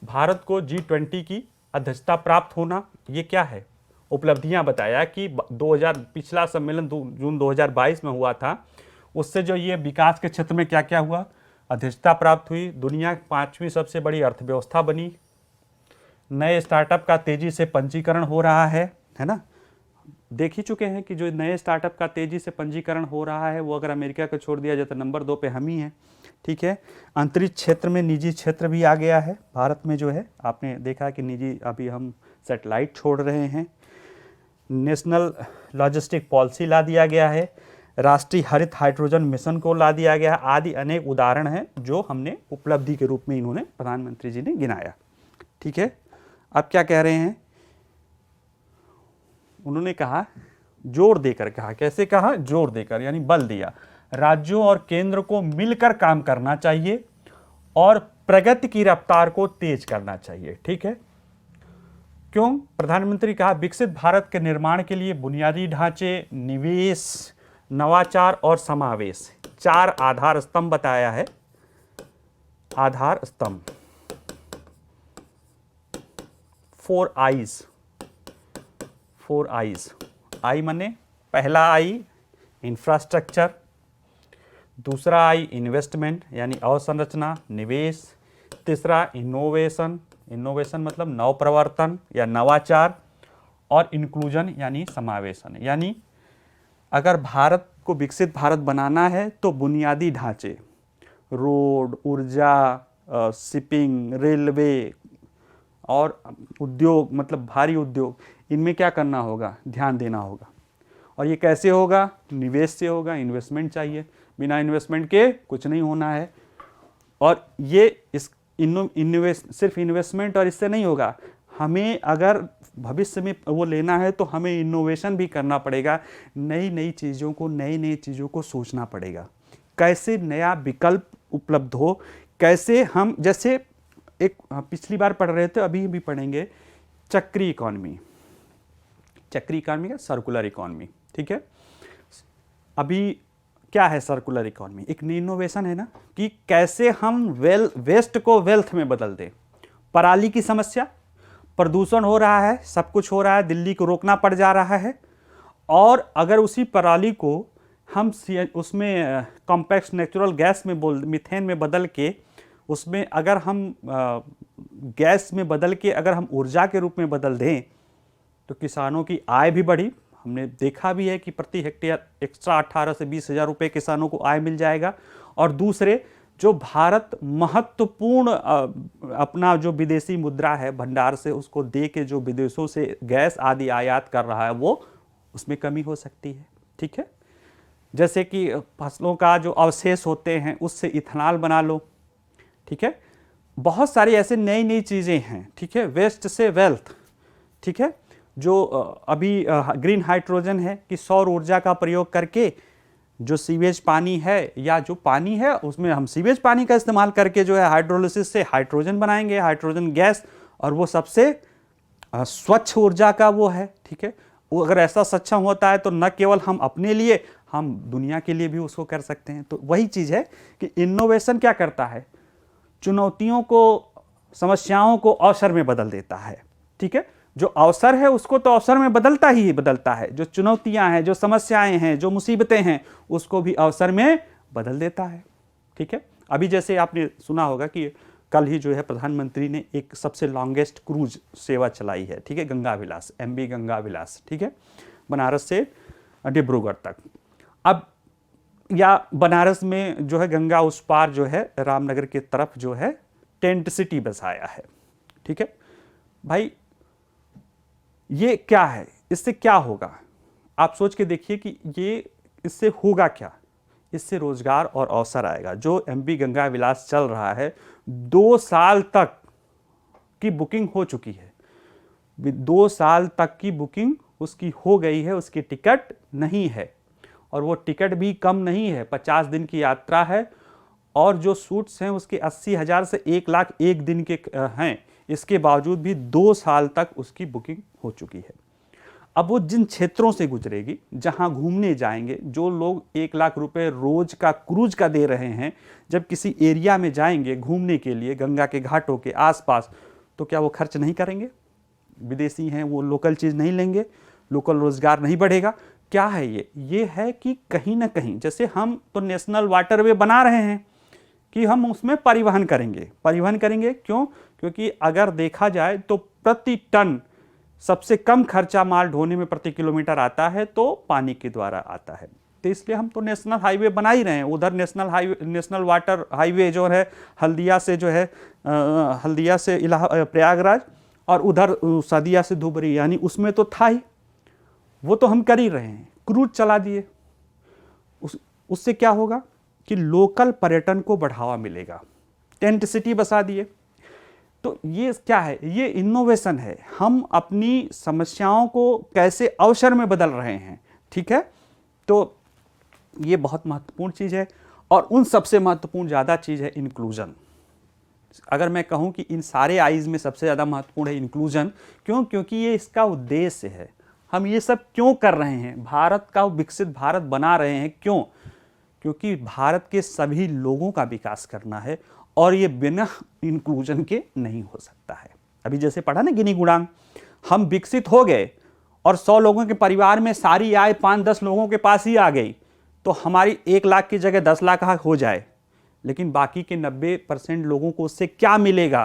भारत को G20 की अध्यक्षता प्राप्त होना, ये क्या है, उपलब्धियां बताया कि 2000 पिछला सम्मेलन जून 2022 में हुआ था, उससे जो ये विकास के क्षेत्र में क्या क्या हुआ, अध्यक्षता प्राप्त हुई, दुनिया की 5वीं सबसे बड़ी अर्थव्यवस्था बनी, नए स्टार्टअप का तेजी से पंजीकरण हो रहा है ना। देख ही चुके हैं कि जो नए स्टार्टअप का तेजी से पंजीकरण हो रहा है वो अगर अमेरिका को छोड़ दिया जाए तो नंबर 2 पे हम ही हैं। ठीक है, अंतरिक्ष क्षेत्र में निजी क्षेत्र भी आ गया है भारत में, जो है आपने देखा कि निजी अभी हम सैटेलाइट छोड़ रहे हैं, नेशनल लॉजिस्टिक पॉलिसी ला दिया गया है, राष्ट्रीय हरित हाइड्रोजन मिशन को ला दिया गया है, आदि अनेक उदाहरण हैं जो हमने उपलब्धि के रूप में इन्होंने प्रधानमंत्री जी ने गिनाया। ठीक है, अब क्या कह रहे हैं, उन्होंने कहा, जोर देकर कहा, कैसे कहा, जोर देकर यानी बल दिया, राज्यों और केंद्र को मिलकर काम करना चाहिए और प्रगति की रफ्तार को तेज करना चाहिए। ठीक है, क्यों, प्रधानमंत्री कहा विकसित भारत के निर्माण के लिए बुनियादी ढांचे, निवेश, नवाचार और समावेश 4 आधार स्तंभ बताया है। आधार स्तंभ 4 आईज, 4 आईज, आई माने पहला आई इंफ्रास्ट्रक्चर, दूसरा आई इन्वेस्टमेंट यानी अवसंरचना, निवेश, तीसरा इनोवेशन, इनोवेशन मतलब नवप्रवर्तन या नवाचार, और इंक्लूजन यानी समावेशन। यानी अगर भारत को विकसित भारत बनाना है तो बुनियादी ढांचे, रोड, ऊर्जा, शिपिंग, रेलवे और उद्योग मतलब भारी उद्योग, इनमें क्या करना होगा, ध्यान देना होगा। और ये कैसे होगा, निवेश से होगा, इन्वेस्टमेंट चाहिए, बिना इन्वेस्टमेंट के कुछ नहीं होना है। और ये इस सिर्फ इन्वेस्टमेंट और इससे नहीं होगा, हमें अगर भविष्य में वो लेना है तो हमें इनोवेशन भी करना पड़ेगा, नई नई चीज़ों को सोचना पड़ेगा, कैसे नया विकल्प उपलब्ध हो, कैसे हम, जैसे एक पिछली बार पढ़ रहे थे, अभी भी पढ़ेंगे, चक्री इकॉनमी, चक्री इकॉनमी का सर्कुलर इकॉनमी। ठीक है, अभी क्या है सर्कुलर इकॉनमी, एक इनोवेशन है ना, कि कैसे हम वेस्ट को वेल्थ में बदल दें। पराली की समस्या, प्रदूषण हो रहा है, सब कुछ हो रहा है, दिल्ली को रोकना पड़ जा रहा है, और अगर उसी पराली को हम उसमें कॉम्पैक्ट नेचुरल गैस में मीथेन में बदल के, उसमें अगर हम गैस में बदल के अगर हम ऊर्जा के रूप में बदल दें तो किसानों की आय भी बढ़ी। हमने देखा भी है कि प्रति हेक्टेयर एक्स्ट्रा 18 से 20 हज़ार रुपये किसानों को आय मिल जाएगा। और दूसरे, जो भारत महत्वपूर्ण अपना जो विदेशी मुद्रा है भंडार से उसको दे के जो विदेशों से गैस आदि आयात कर रहा है, वो उसमें कमी हो सकती है। ठीक है, जैसे कि फसलों का जो अवशेष होते हैं उससे इथेनॉल बना लो। ठीक है, बहुत सारी ऐसे नई नई चीज़ें हैं। ठीक है, वेस्ट से वेल्थ। ठीक है, जो अभी ग्रीन हाइड्रोजन है कि सौर ऊर्जा का प्रयोग करके जो सीवेज पानी है या जो पानी है उसमें हम सीवेज पानी का इस्तेमाल करके जो है हाइड्रोलिसिस से हाइड्रोजन बनाएंगे, हाइड्रोजन गैस, और वो सबसे स्वच्छ ऊर्जा का वो है। ठीक है, वो अगर ऐसा सक्षम होता है तो न केवल हम अपने लिए, हम दुनिया के लिए भी उसको कर सकते हैं। तो वही चीज़ है कि इनोवेशन क्या करता है, चुनौतियों को, समस्याओं को अवसर में बदल देता है। ठीक है, जो अवसर है उसको तो अवसर में बदलता ही बदलता है, जो चुनौतियां हैं, जो समस्याएं हैं, जो मुसीबतें हैं, उसको भी अवसर में बदल देता है। ठीक है, अभी जैसे आपने सुना होगा कि कल ही जो है प्रधानमंत्री ने एक सबसे लॉन्गेस्ट क्रूज सेवा चलाई है, ठीक है, गंगा विलास, MV गंगा विलास, ठीक है, बनारस से डिब्रूगढ़ तक। अब या बनारस में जो है गंगा उस पार जो है रामनगर की तरफ जो है टेंट सिटी बसाया है, ठीक है भाई। ये क्या है, इससे क्या होगा, आप सोच के देखिए कि ये इससे होगा क्या। इससे रोजगार और अवसर आएगा। जो MV गंगा विलास चल रहा है 2 साल तक की बुकिंग हो चुकी है, 2 साल तक की बुकिंग उसकी हो गई है, उसकी टिकट नहीं है, और वो टिकट भी कम नहीं है, 50 दिन की यात्रा है, और जो सूट्स हैं उसके 80,000 से 1 लाख एक दिन के हैं। इसके बावजूद भी 2 साल तक उसकी बुकिंग हो चुकी है। अब वो जिन क्षेत्रों से गुजरेगी, जहां घूमने जाएंगे, जो लोग 1 लाख रुपए रोज का क्रूज का दे रहे हैं, जब किसी एरिया में जाएंगे घूमने के लिए गंगा के घाटों के आसपास, तो क्या वो खर्च नहीं करेंगे? विदेशी हैं, वो लोकल चीज़ नहीं लेंगे, लोकल रोजगार नहीं बढ़ेगा। क्या है ये है कि कहीं ना कहीं, जैसे हम तो नेशनल वाटरवे बना रहे हैं कि हम उसमें परिवहन करेंगे। क्यों? क्योंकि अगर देखा जाए तो प्रति टन सबसे कम खर्चा माल ढोने में प्रति किलोमीटर आता है तो पानी के द्वारा आता है। तो इसलिए हम तो नेशनल हाईवे बना ही रहे हैं। उधर नेशनल वाटर हाईवे जो है हल्दिया से जो है हल्दिया से प्रयागराज, और उधर सदिया से धुबरी, यानी उसमें तो था ही, वो तो हम कर ही रहे हैं। क्रूज चला दिए, उससे क्या होगा कि लोकल पर्यटन को बढ़ावा मिलेगा। टेंट सिटी बसा दिए, तो ये क्या है? ये इनोवेशन है। हम अपनी समस्याओं को कैसे अवसर में बदल रहे हैं, ठीक है। तो ये बहुत महत्वपूर्ण चीज़ है, और उन सबसे महत्वपूर्ण ज़्यादा चीज़ है इंक्लूजन। अगर मैं कहूँ कि इन सारे आइज़ में सबसे ज़्यादा महत्वपूर्ण है इंक्लूजन। क्यों? क्योंकि ये इसका उद्देश्य है। हम ये सब क्यों कर रहे हैं? भारत का विकसित भारत बना रहे हैं, क्यों? क्योंकि भारत के सभी लोगों का विकास करना है, और ये बिना इंक्लूजन के नहीं हो सकता है। अभी जैसे पढ़ा ना गिनी गुणांक, हम विकसित हो गए और 100 लोगों के परिवार में सारी आय 5-10 लोगों के पास ही आ गई, तो हमारी 1 लाख की जगह 10 लाख हो जाए, लेकिन बाकी के 90% लोगों को उससे क्या मिलेगा?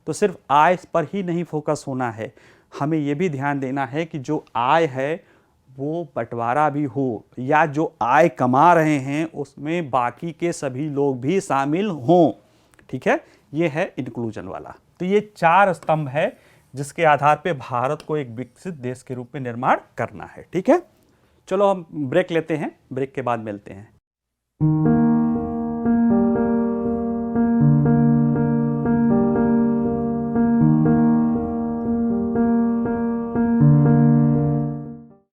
तो सिर्फ आय पर ही नहीं फोकस होना है, हमें यह भी ध्यान देना है कि जो आय है वो बंटवारा भी हो, या जो आय कमा रहे हैं उसमें बाकी के सभी लोग भी शामिल हों, ठीक है। ये है इंक्लूजन वाला। तो ये 4 स्तंभ है जिसके आधार पे भारत को एक विकसित देश के रूप में निर्माण करना है, ठीक है। चलो हम ब्रेक लेते हैं, ब्रेक के बाद मिलते हैं।